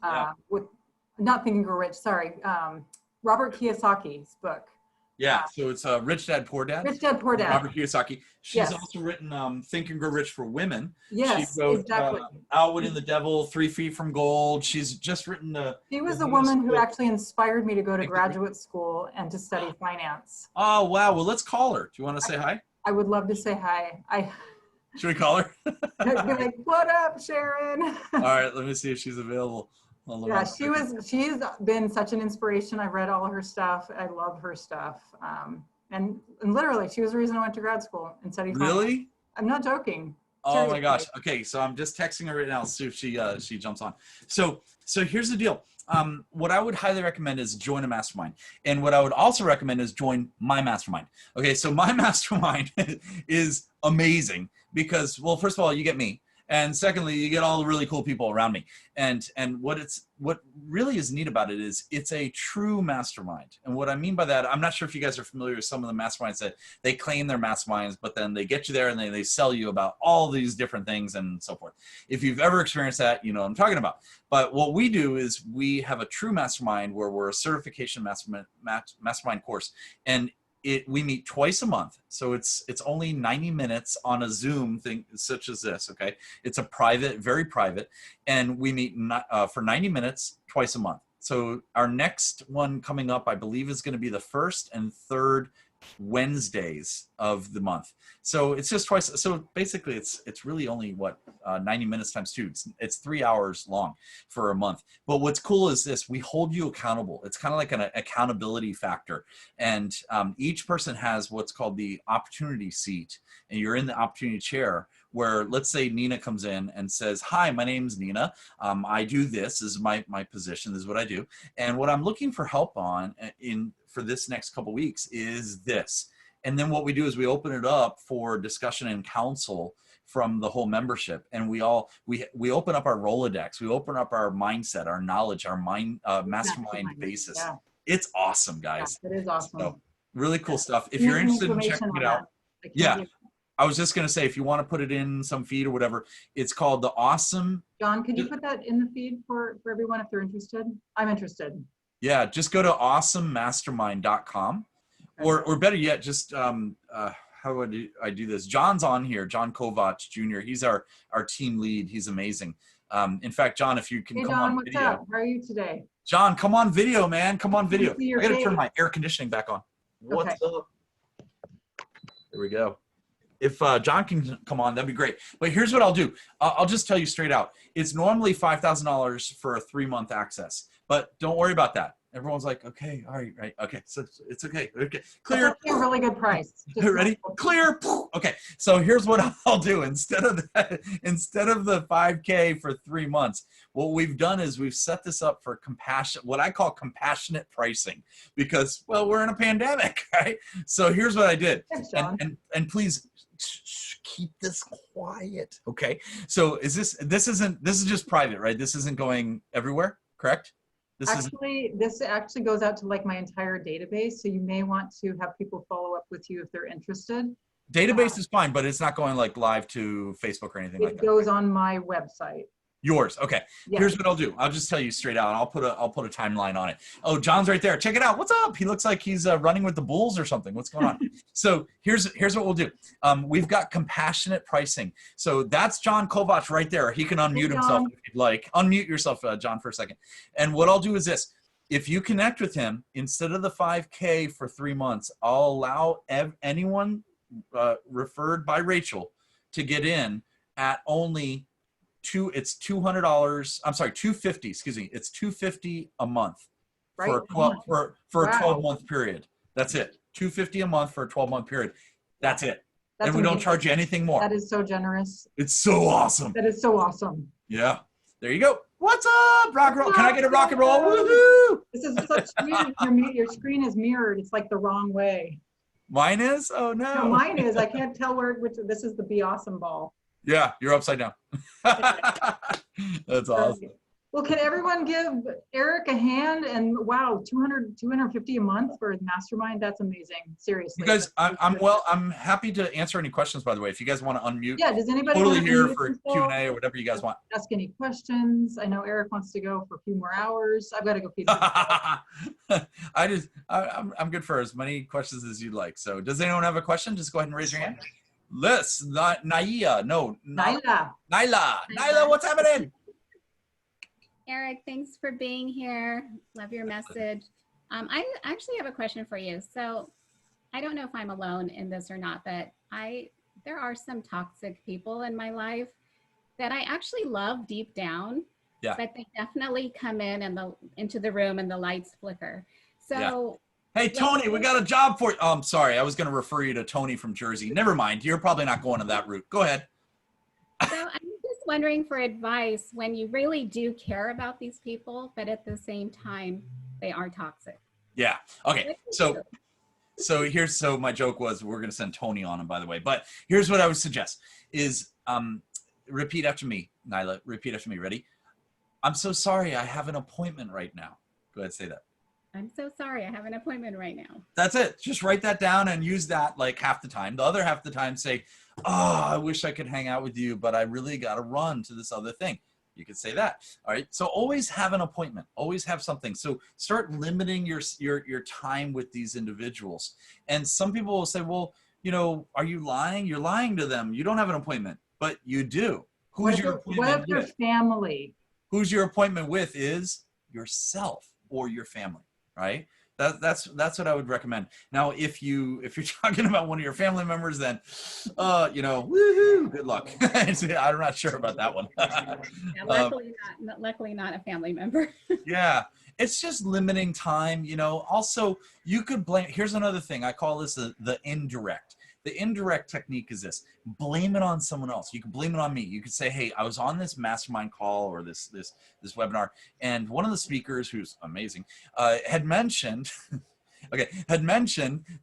Speaker 1: not Think and Grow Rich, sorry, Robert Kiyosaki's book.
Speaker 2: Yeah, so it's Rich Dad, Poor Dad.
Speaker 1: Rich Dad, Poor Dad.
Speaker 2: Robert Kiyosaki. She's also written Think and Grow Rich for Women.
Speaker 1: Yes,
Speaker 2: she wrote,
Speaker 1: exactly.
Speaker 2: Outwitting the Devil, 3 Feet from Gold. She's just written
Speaker 1: She was the woman who actually inspired me to go to graduate school and to study finance.
Speaker 2: Oh, wow. Well, let's call her. Do you want to say hi?
Speaker 1: I would love to say hi.
Speaker 2: Should we call her?
Speaker 1: I'd be like, what up, Sharon?
Speaker 2: All right, let me see if she's available.
Speaker 1: Yeah, she's been such an inspiration. I've read all of her stuff. I love her stuff. And literally, she was the reason I went to grad school and studied finance.
Speaker 2: Really?
Speaker 1: I'm not joking.
Speaker 2: Oh
Speaker 1: Seriously.
Speaker 2: my gosh. Okay, so I'm just texting her right now. See if she jumps on. So here's the deal. What I would highly recommend is join a mastermind. And what I would also recommend is join my mastermind. Okay, so my mastermind is amazing because, well, first of all, you get me. And secondly, you get all the really cool people around me. And what really is neat about it is it's a true mastermind. And what I mean by that, I'm not sure if you guys are familiar with some of the masterminds that they claim they're masterminds, but then they get you there and they sell you about all these different things and so forth. If you've ever experienced that, you know what I'm talking about. But what we do is we have a true mastermind where we're a certification mastermind course. And we meet twice a month. So it's only 90 minutes on a Zoom thing such as this, okay? It's a private, very private, and we meet for 90 minutes twice a month. So our next one coming up, I believe, is gonna be the first and third Wednesdays of the month. So it's just twice. So basically it's really only 90 minutes times 2. It's 3 hours long for a month. But what's cool is this, we hold you accountable. It's kind of like an accountability factor. And each person has what's called the opportunity seat, and you're in the opportunity chair where, let's say Nina comes in and says, hi, my name's Nina. I do this is my position. This is what I do. And what I'm looking for help on for this next couple weeks is this. And then what we do is we open it up for discussion and counsel from the whole membership. And we open up our Rolodex. We open up our mindset, our knowledge, our mastermind basis. Yeah. It's awesome, guys.
Speaker 1: Yeah, it is awesome.
Speaker 2: So, really cool stuff. If you're interested in checking it out. Yeah. I was just going to say, if you want to put it in some feed or whatever, it's called the Awesome.
Speaker 1: John, could you put that in the feed for everyone if they're interested? I'm interested.
Speaker 2: Yeah, just go to awesomemastermind.com. Okay. Or better yet, just how would I do this? John's on here, John Kovac Jr. He's our team lead. He's amazing. In fact, John, if you can
Speaker 1: Hey,
Speaker 2: come
Speaker 1: Don,
Speaker 2: on
Speaker 1: what's
Speaker 2: video.
Speaker 1: up? How are you today?
Speaker 2: John, come on video, man. Come on video.
Speaker 1: see your
Speaker 2: I got to turn
Speaker 1: face.
Speaker 2: my air conditioning back on. What's up? There we go. If John can come on, that'd be great. But here's what I'll do. I'll just tell you straight out. It's normally $5,000 for a 3-month access, but don't worry about that. Everyone's like, okay, all right, right, okay, so it's okay, okay, clear.
Speaker 1: That's actually a really good price. Just
Speaker 2: Ready? Clear. Okay, so here's what I'll do. Instead of that, instead of the 5K for 3 months, what we've done is we've set this up for what I call compassionate pricing, because, well, we're in a pandemic, right? So here's what I did.
Speaker 1: Thanks, John.
Speaker 2: And please keep this quiet, okay? So this is just private, right? This isn't going everywhere, correct? This
Speaker 1: actually goes out to like my entire database. So you may want to have people follow up with you if they're interested.
Speaker 2: Database is fine, but it's not going like live to Facebook or anything like that.
Speaker 1: It goes on my website.
Speaker 2: Yours. Okay. Yeah. Here's what I'll do. I'll just tell you straight out. I'll put a timeline on it. Oh, John's right there. Check it out. What's up? He looks like he's running with the Bulls or something. What's going on? So here's what we'll do. We've got compassionate pricing. So that's John Kovach right there. He can unmute himself if you'd like. Unmute yourself, John, for a second. And what I'll do is this. If you connect with him, instead of the 5K for 3 months, I'll allow anyone referred by Rachel to get in at only it's $200. I'm sorry, $250. Excuse me. It's $250 a month for a 12-month period. That's it. $250 a month for a 12-month period. That's it. And we don't charge you anything more.
Speaker 1: That is so generous.
Speaker 2: It's so awesome.
Speaker 1: That is so awesome.
Speaker 2: Yeah. There you go. What's up? Rock and roll. Can I get a rock and roll? Woohoo!
Speaker 1: This is such weird. Your screen is mirrored. It's like the wrong way.
Speaker 2: Mine is? Oh no.
Speaker 1: No, mine is. I can't tell which. This is the Be Awesome ball.
Speaker 2: Yeah, you're upside down. That's awesome.
Speaker 1: Well, can everyone give Eric a hand? And wow, 250 a month for his mastermind. That's amazing. Seriously.
Speaker 2: You guys, I'm happy to answer any questions, by the way. If you guys want to unmute.
Speaker 1: Yeah, does anybody
Speaker 2: totally here for Q&A or whatever you guys want.
Speaker 1: Ask any questions. I know Eric wants to go for a few more hours. I've got to go feed him.
Speaker 2: I'm good for as many questions as you'd like. So does anyone have a question? Just go ahead and raise your hand. Nyla, what's happening?
Speaker 4: Eric, thanks for being here. Love your message. I actually have a question for you. So I don't know if I'm alone in this or not, but there are some toxic people in my life that I actually love deep down, but they definitely come into the room and the lights flicker. So
Speaker 2: hey, Tony, we got a job for you. Oh, I'm sorry. I was going to refer you to Tony from Jersey. Never mind. You're probably not going to that route. Go ahead.
Speaker 4: So I'm just wondering for advice when you really do care about these people, but at the same time, they are toxic.
Speaker 2: Yeah. Okay. So my joke was we're going to send Tony on him, by the way. But here's what I would suggest is repeat after me, Nyla. Repeat after me. Ready? I'm so sorry. I have an appointment right now. Go ahead. Say that.
Speaker 4: I'm so sorry. I have an appointment right now.
Speaker 2: That's it. Just write that down and use that like half the time. The other half the time say, oh, I wish I could hang out with you, but I really got to run to this other thing. You could say that. All right. So always have an appointment. Always have something. So start limiting your time with these individuals. And some people will say, well, you know, are you lying? You're lying to them. You don't have an appointment, but you do. Who's your appointment with?
Speaker 1: Your family?
Speaker 2: Who's your appointment with is yourself or your family. Right? That's what I would recommend. Now, if you're talking about one of your family members, then, you know, woohoo, good luck. I'm not sure about that one.
Speaker 4: Luckily not a family member.
Speaker 2: Yeah, it's just limiting time. You know, also you could blame. Here's another thing. I call this the indirect. The indirect technique is this: blame it on someone else. You can blame it on me. You could say, hey, I was on this mastermind call or this webinar, and one of the speakers, who's amazing, had mentioned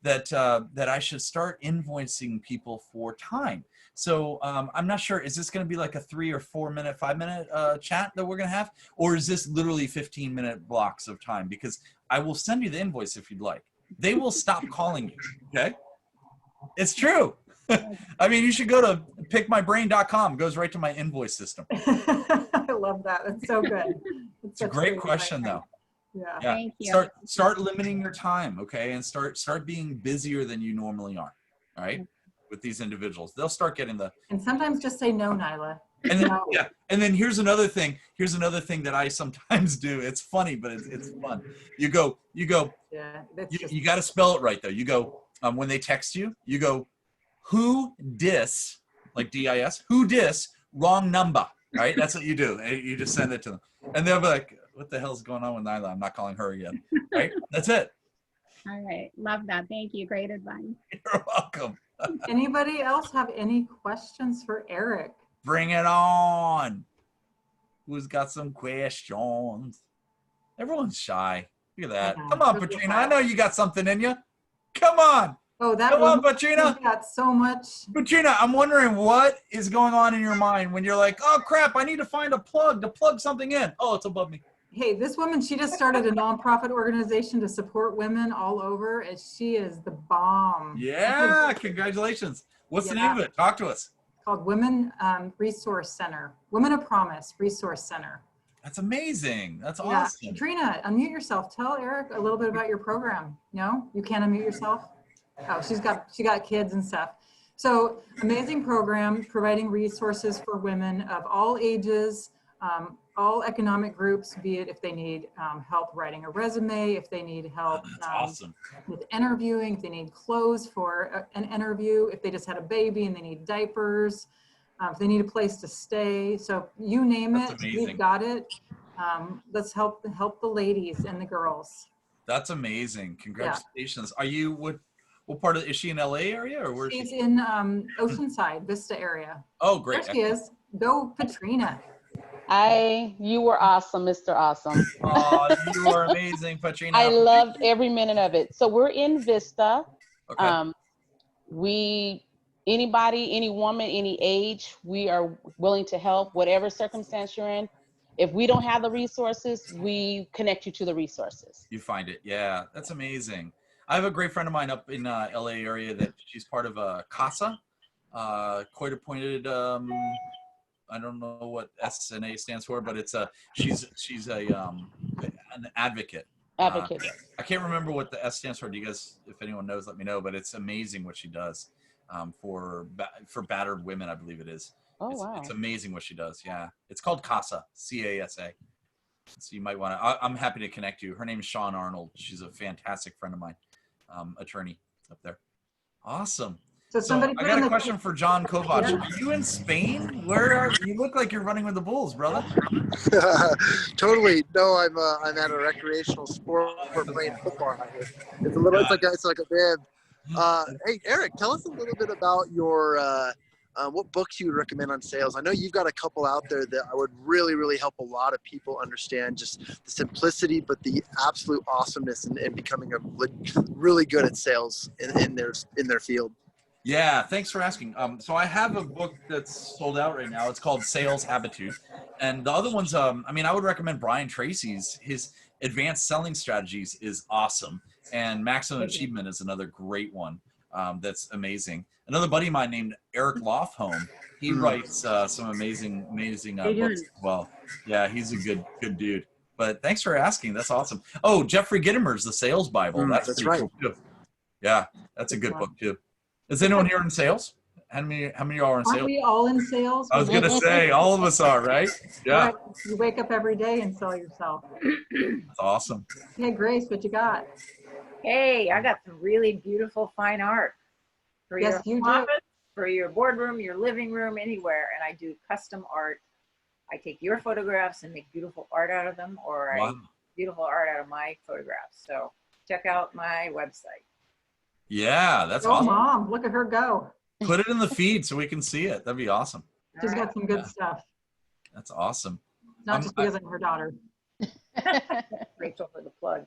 Speaker 2: that I should start invoicing people for time. So I'm not sure, is this going to be like a 3 or 4 minute, 5 minute chat that we're going to have? Or is this literally 15-minute blocks of time? Because I will send you the invoice if you'd like. They will stop calling you, okay? It's true. I mean, you should go to pickmybrain.com. It goes right to my invoice system.
Speaker 1: I love that. That's so good.
Speaker 2: It's a great question, though.
Speaker 1: Yeah.
Speaker 4: Thank you.
Speaker 2: Start limiting your time, okay? And start being busier than you normally are, all right? With these individuals. They'll start getting
Speaker 1: And sometimes just say no, Nyla.
Speaker 2: And then,
Speaker 1: No.
Speaker 2: yeah. And then here's another thing. Here's another thing that I sometimes do. It's funny, but it's fun. You go,
Speaker 1: Yeah, that's just
Speaker 2: you got to spell it right though. You go, when they text you, you go, who dis, like DIS, who dis, wrong number, right? That's what you do. And you just send it to them. And they'll be like, what the hell's going on with Nyla? I'm not calling her again, right? That's it.
Speaker 4: All right. Love that. Thank you. Great advice.
Speaker 2: You're welcome.
Speaker 1: Anybody else have any questions for Eric?
Speaker 2: Bring it on. Who's got some questions? Everyone's shy. Look at that.
Speaker 1: I know.
Speaker 2: Come on,
Speaker 1: Look at
Speaker 2: Patrina.
Speaker 1: that.
Speaker 2: I know you got something in you. Come on.
Speaker 1: Oh, that
Speaker 2: Come on,
Speaker 1: woman
Speaker 2: Patrina.
Speaker 1: has got so much.
Speaker 2: Patrina, I'm wondering what is going on in your mind when you're like, oh, crap, I need to find a plug to plug something in. Oh, it's above me.
Speaker 1: Hey, this woman, she just started a nonprofit organization to support women all over, and she is the bomb.
Speaker 2: Yeah, congratulations. What's the name of it? Talk to us.
Speaker 1: Called Women Resource Center, Women of Promise Resource Center.
Speaker 2: That's amazing. That's
Speaker 1: Yeah,
Speaker 2: awesome.
Speaker 1: Katrina, unmute yourself. Tell Eric a little bit about your program. No, you can't unmute yourself. Oh, she got kids and stuff. So amazing program, providing resources for women of all ages, all economic groups, be it if they need help writing a resume, if they need help
Speaker 2: That's awesome.
Speaker 1: with interviewing, if they need clothes for an interview, if they just had a baby and they need diapers, if they need a place to stay. So you name
Speaker 2: That's
Speaker 1: it,
Speaker 2: amazing.
Speaker 1: we've got it. Let's help the ladies and the girls.
Speaker 2: That's amazing. Congratulations. Are you, what part of, is she in LA area or where is
Speaker 1: She's
Speaker 2: she?
Speaker 1: in Oceanside, Vista area.
Speaker 2: Oh, great.
Speaker 1: There she is. Go, Katrina.
Speaker 5: You were awesome, Mr. Awesome.
Speaker 2: Oh, you are amazing, Patrina.
Speaker 5: I loved every minute of it. So we're in Vista.
Speaker 2: Okay.
Speaker 5: Anybody, any woman, any age, we are willing to help, whatever circumstance you're in. If we don't have the resources, we connect you to the resources.
Speaker 2: You find it. Yeah, that's amazing. I have a great friend of mine up in LA area that she's part of CASA, quite appointed. I don't know what SNA stands for, but it's she's an advocate.
Speaker 5: Advocate.
Speaker 2: I can't remember what the S stands for. Do you guys, if anyone knows, let me know. But it's amazing what she does for battered women, I believe it is.
Speaker 5: Oh, wow.
Speaker 2: It's amazing what she does. Yeah, it's called CASA, C-A-S-A. So you might want to. I'm happy to connect you. Her name is Sean Arnold. She's a fantastic friend of mine, attorney up there. Awesome.
Speaker 1: So somebody
Speaker 2: I got a question for John Kovac. Are you in Spain? Where are you? Look like you're running with the Bulls, brother.
Speaker 6: Totally. No, I'm at a recreational sport. We're playing football out here. It's a little. It's like a band. Hey, Eric, tell us a little bit about your what books you would recommend on sales. I know you've got a couple out there that I would really help a lot of people understand just the simplicity, but the absolute awesomeness in becoming really good at sales in their field.
Speaker 2: Yeah, thanks for asking. So I have a book that's sold out right now. It's called Sales Habitude. And the other ones, I would recommend Brian Tracy's. His Advanced Selling Strategies is awesome. And Maximum Achievement is another great one that's amazing. Another buddy of mine named Eric Lofholm, he writes some amazing books as well. Yeah, he's a good dude. But thanks for asking. That's awesome. Oh, Jeffrey Gitomer's The Sales Bible. That's
Speaker 6: right.
Speaker 2: Cool too. Yeah, that's a good book too. Is anyone here in sales? How many of y'all are in
Speaker 1: Aren't
Speaker 2: sales?
Speaker 1: we all in sales?
Speaker 2: I was gonna say all of us are, right? Yeah,
Speaker 1: Right. You wake up every day and sell yourself.
Speaker 2: that's awesome.
Speaker 1: Hey, Grace, what you got?
Speaker 7: Hey, I got some really beautiful fine art for
Speaker 1: Yes, you
Speaker 7: your
Speaker 1: do.
Speaker 7: office, for your boardroom, your living room, anywhere. And I do custom art. I take your photographs and make beautiful art out of them, or I
Speaker 2: Wow.
Speaker 7: make beautiful art out of my photographs. So check out my website.
Speaker 2: Yeah, that's
Speaker 1: Oh,
Speaker 2: awesome.
Speaker 1: Mom, look at her go.
Speaker 2: Put it in the feed so we can see it. That'd be awesome.
Speaker 1: She's
Speaker 7: All
Speaker 1: got some good
Speaker 2: Yeah.
Speaker 1: stuff.
Speaker 2: That's awesome.
Speaker 1: Not just because I'm her daughter.
Speaker 7: right. Rachel for the plug.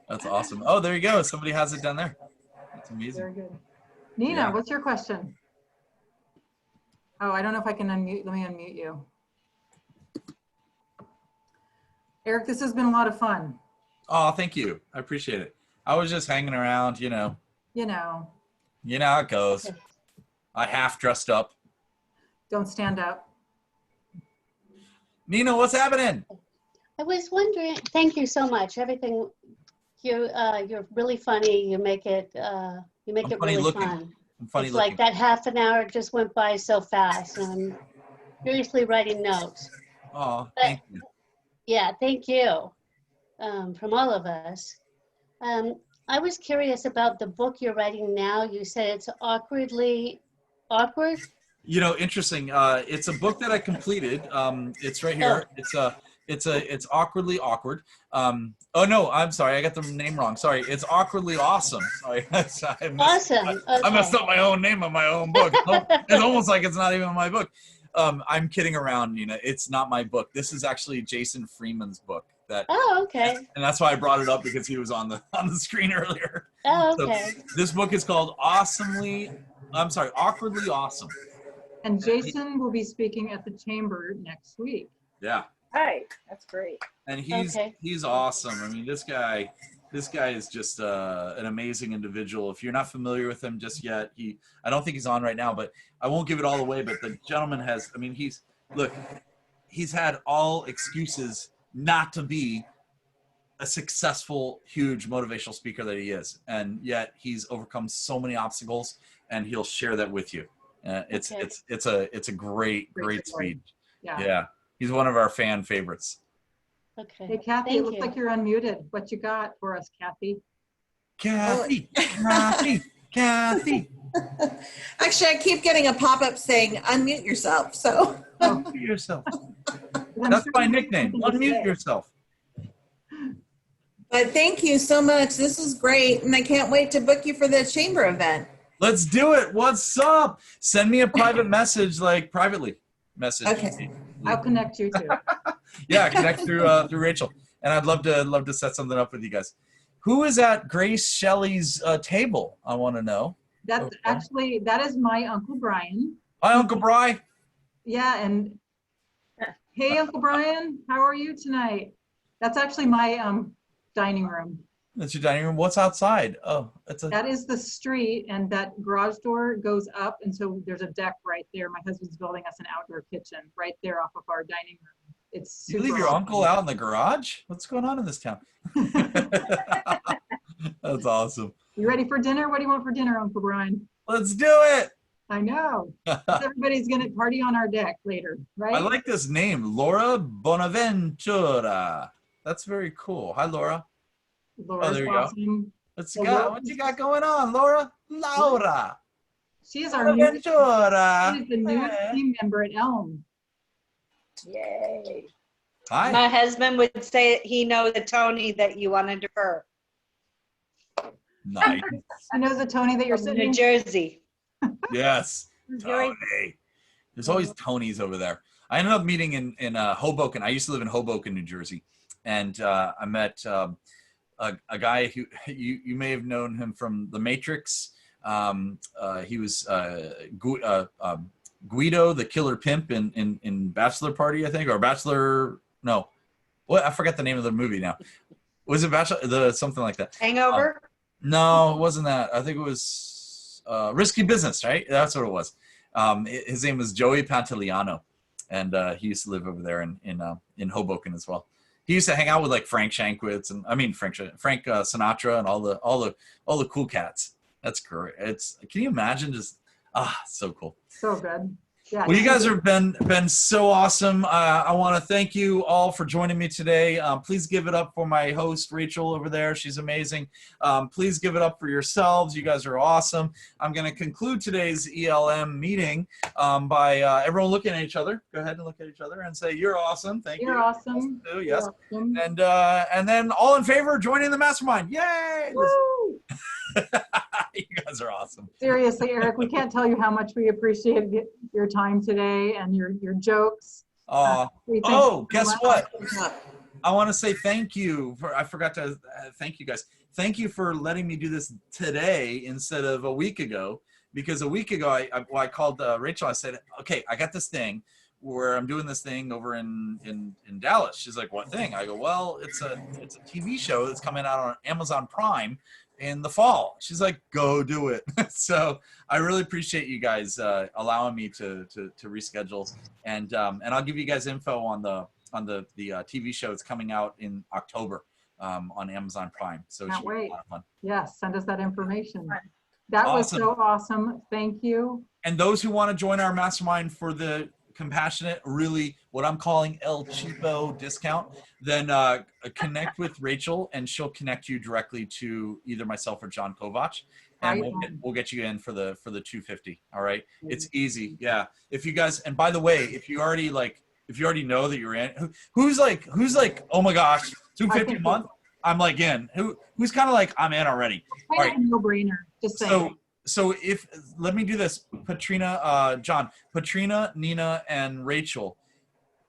Speaker 2: That's awesome. Oh, there you go. Somebody has it down there. That's amazing.
Speaker 1: Very good. Nina,
Speaker 2: Yeah.
Speaker 1: what's your question? Oh, I don't know if I can unmute. Let me unmute you. Eric, this has been a lot of fun.
Speaker 2: Oh, thank you. I appreciate it. I was just hanging around, you know.
Speaker 1: You know,
Speaker 2: You know how it goes. I half dressed up.
Speaker 1: don't stand up.
Speaker 2: Nina, what's happening?
Speaker 8: I was wondering, thank you so much. Everything, you're really funny. You make it
Speaker 2: I'm
Speaker 8: really
Speaker 2: funny looking.
Speaker 8: fun.
Speaker 2: I'm funny
Speaker 8: It's
Speaker 2: looking.
Speaker 8: like that half an hour just went by so fast. furiously writing notes.
Speaker 2: Oh,
Speaker 8: But
Speaker 2: thank you.
Speaker 8: yeah, thank you from all of us. I was curious about the book you're writing now. You said it's awkwardly awkward.
Speaker 2: You know, interesting. It's a book that I completed. It's right here. It's awkwardly awkward. Oh no, I'm sorry, I got the name wrong. Sorry, it's awkwardly awesome. Sorry,
Speaker 8: Awesome.
Speaker 2: I messed
Speaker 8: Okay.
Speaker 2: up my own name on my own book. It's almost like it's not even my book. I'm kidding around. You know, it's not my book. This is actually Jason Freeman's book.
Speaker 8: Oh, okay.
Speaker 2: And that's why I brought it up, because he was on the screen earlier.
Speaker 8: Oh,
Speaker 2: So
Speaker 8: okay.
Speaker 2: this book is called Awkwardly Awesome.
Speaker 1: And Jason will be speaking at the Chamber next week.
Speaker 2: Yeah.
Speaker 7: Right, that's great.
Speaker 2: And he's awesome. I mean, this guy is just an amazing individual. If you're not familiar with him just yet, I don't think he's on right now, but I won't give it all away. But the gentleman has, I mean, he's had all excuses not to be a successful, huge motivational speaker that he is, and yet he's overcome so many obstacles, and he'll share that with you. It's a great speech. Yeah. He's one of our fan favorites.
Speaker 8: Okay.
Speaker 1: Hey, Kathy,
Speaker 8: Thank
Speaker 1: it looks
Speaker 8: you.
Speaker 1: like you're unmuted. What you got for us, Kathy?
Speaker 2: Kathy.
Speaker 9: Actually, I keep getting a pop-up saying unmute yourself. So
Speaker 2: Unmute yourself. That's my nickname. Unmute yourself.
Speaker 9: but thank you so much. This is great. And I can't wait to book you for the chamber event.
Speaker 2: Let's do it. What's up? Send me a private message, like privately message.
Speaker 9: Okay.
Speaker 1: I'll connect you too.
Speaker 2: Yeah, connect through Rachel. And I'd love to set something up with you guys. Who is at Grace Shelley's table? I want to know.
Speaker 1: That's actually, that is my Uncle Brian.
Speaker 2: Hi, Uncle Bri.
Speaker 1: Yeah, and hey, Uncle Brian, how are you tonight? That's actually my dining room.
Speaker 2: That's your dining room. What's outside? Oh,
Speaker 1: That is the street, and that garage door goes up, and so there's a deck right there. My husband's building us an outdoor kitchen right there off of our dining room. It's
Speaker 2: You
Speaker 1: super
Speaker 2: leave your
Speaker 1: awesome.
Speaker 2: uncle out in the garage? What's going on in this town? That's awesome.
Speaker 1: You ready for dinner? What do you want for dinner, Uncle Brian?
Speaker 2: Let's do it.
Speaker 1: I know. Everybody's gonna party on our deck later, right?
Speaker 2: I like this name, Laura Bonaventura. That's very cool. Hi, Laura.
Speaker 1: Laura's
Speaker 2: there you go.
Speaker 1: awesome.
Speaker 2: What you got going on, Laura? Laura.
Speaker 1: She is our new,
Speaker 2: Bonaventura.
Speaker 1: she's the new team member at Elm.
Speaker 7: Yay.
Speaker 2: Hi.
Speaker 10: My husband would say he knows the Tony that you want to defer.
Speaker 2: Nice.
Speaker 1: She knows the Tony that you're
Speaker 10: From
Speaker 1: sitting
Speaker 10: New Jersey.
Speaker 2: Yes. Tony. There's always Tonys over there. I ended up meeting in Hoboken. I used to live in Hoboken, New Jersey. And I met a guy who you may have known him from The Matrix. He was Guido, the killer pimp in Bachelor Party, I think, or Bachelor. No, what I forgot the name of the movie now. Was it Bachelor? Something like that.
Speaker 10: Hangover?
Speaker 2: No, it wasn't that. I think it was Risky Business, right? That's what it was. His name was Joey Pantoliano, and he used to live over there in Hoboken as well. He used to hang out with like Frank Shankwitz and Frank Sinatra and all the cool cats. That's great. Can you imagine just so cool.
Speaker 1: So good. Yeah.
Speaker 2: Well, you guys have been so awesome. I want to thank you all for joining me today. Please give it up for my host, Rachel, over there. She's amazing. Please give it up for yourselves. You guys are awesome. I'm going to conclude today's ELM meeting by everyone looking at each other. Go ahead and look at each other and say, you're awesome. Thank you.
Speaker 1: You're awesome.
Speaker 2: Yes.
Speaker 1: You're awesome.
Speaker 2: And then all in favor of joining the mastermind. Yay!
Speaker 1: Woo!
Speaker 2: You guys are awesome.
Speaker 1: Seriously, Eric, we can't tell you how much we appreciate your time today and your jokes. We thank you so
Speaker 2: Guess
Speaker 1: much.
Speaker 2: what? I want to say thank you I forgot to thank you guys. Thank you for letting me do this today instead of a week ago, because a week ago I called Rachel. I said, okay, I got this thing where I'm doing this thing over in Dallas. She's like, what thing? I go, well, it's a TV show that's coming out on Amazon Prime in the fall. She's like, go do it. So I really appreciate you guys allowing me to reschedule, and I'll give you guys info on the TV show. It's coming out in October on Amazon Prime. So it should be a lot of fun.
Speaker 1: Yes, send us that information. That
Speaker 2: Awesome.
Speaker 1: was so awesome. Thank you.
Speaker 2: And those who want to join our mastermind for the compassionate, really what I'm calling El Cheapo discount, then connect with Rachel and she'll connect you directly to either myself or John Kovach, and we'll get you in for the $250. All right, it's easy. Yeah. If you guys, and by the way, if you already know that you're in, who's like, oh my gosh, $250 a month, I'm like in. Who's kind of like, I'm in already. All right.
Speaker 1: No brainer. Just saying.
Speaker 2: So let me do this, Patrina, John, Patrina, Nina, and Rachel,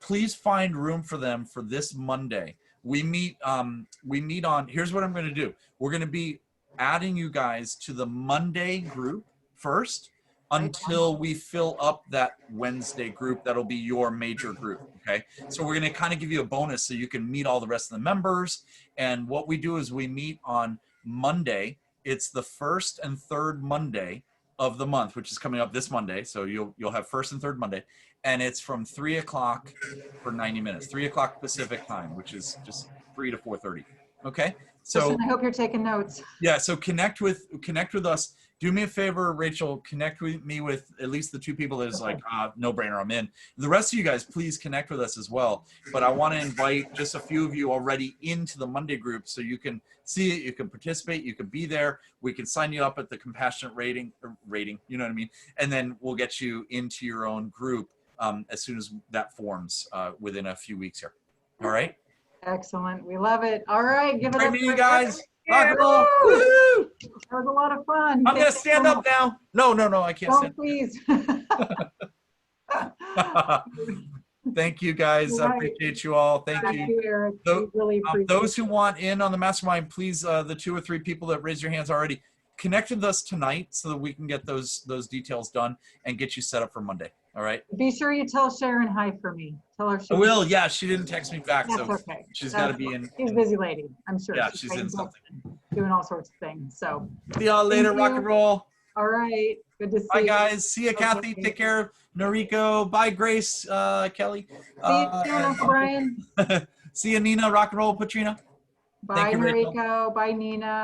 Speaker 2: please find room for them for this Monday. We meet on, here's what I'm going to do. We're going to be adding you guys to the Monday group first until we fill up that Wednesday group. That'll be your major group. Okay. So we're going to kind of give you a bonus so you can meet all the rest of the members. And what we do is we meet on Monday. It's the first and third Monday of the month, which is coming up this Monday. So you'll have first and third Monday, and it's from 3 o'clock for 90 minutes, 3 o'clock Pacific time, which is just 3 to 4:30. Okay. So
Speaker 1: listen, I hope you're taking notes.
Speaker 2: Yeah. So connect with us. Do me a favor, Rachel, connect with me with at least the 2 people that is like, no brainer, I'm in. The rest of you guys, please connect with us as well. But I want to invite just a few of you already into the Monday group so you can see it, you can participate, you can be there. We can sign you up at the compassionate rating, you know what I mean? And then we'll get you into your own group as soon as that forms within a few weeks here. All right?
Speaker 1: Excellent. We love it. All right. Give it up.
Speaker 2: You guys.
Speaker 1: Rock and roll. Woo! That was a lot of fun.
Speaker 2: I'm going to stand up now. No, I can't stand
Speaker 1: please.
Speaker 2: Thank you, guys. I appreciate you all. Thank you.
Speaker 1: Eric. Really appreciate
Speaker 2: those who want in on the mastermind, please, the 2 or 3 people that raised your hands already, connect with us tonight so that we can get those details done and get you set up for Monday. All right.
Speaker 1: Be sure you tell Sharon hi for me. Tell her.
Speaker 2: I will. Yeah, she didn't text me back,
Speaker 1: That's
Speaker 2: so
Speaker 1: okay.
Speaker 2: she's got to be in.
Speaker 1: She's a busy lady, I'm sure.
Speaker 2: Yeah, she's in something.
Speaker 1: Doing all sorts of things. So.
Speaker 2: See y'all later. Rock and roll.
Speaker 1: All right. Good to see you.
Speaker 2: Bye, guys. See ya, Kathy. Take care. Noriko. Bye, Grace. Kelly.
Speaker 1: See you soon, Uncle Brian.
Speaker 2: See ya, Nina. Rock and roll, Patrina.
Speaker 1: Bye, Noriko. Bye, Nina.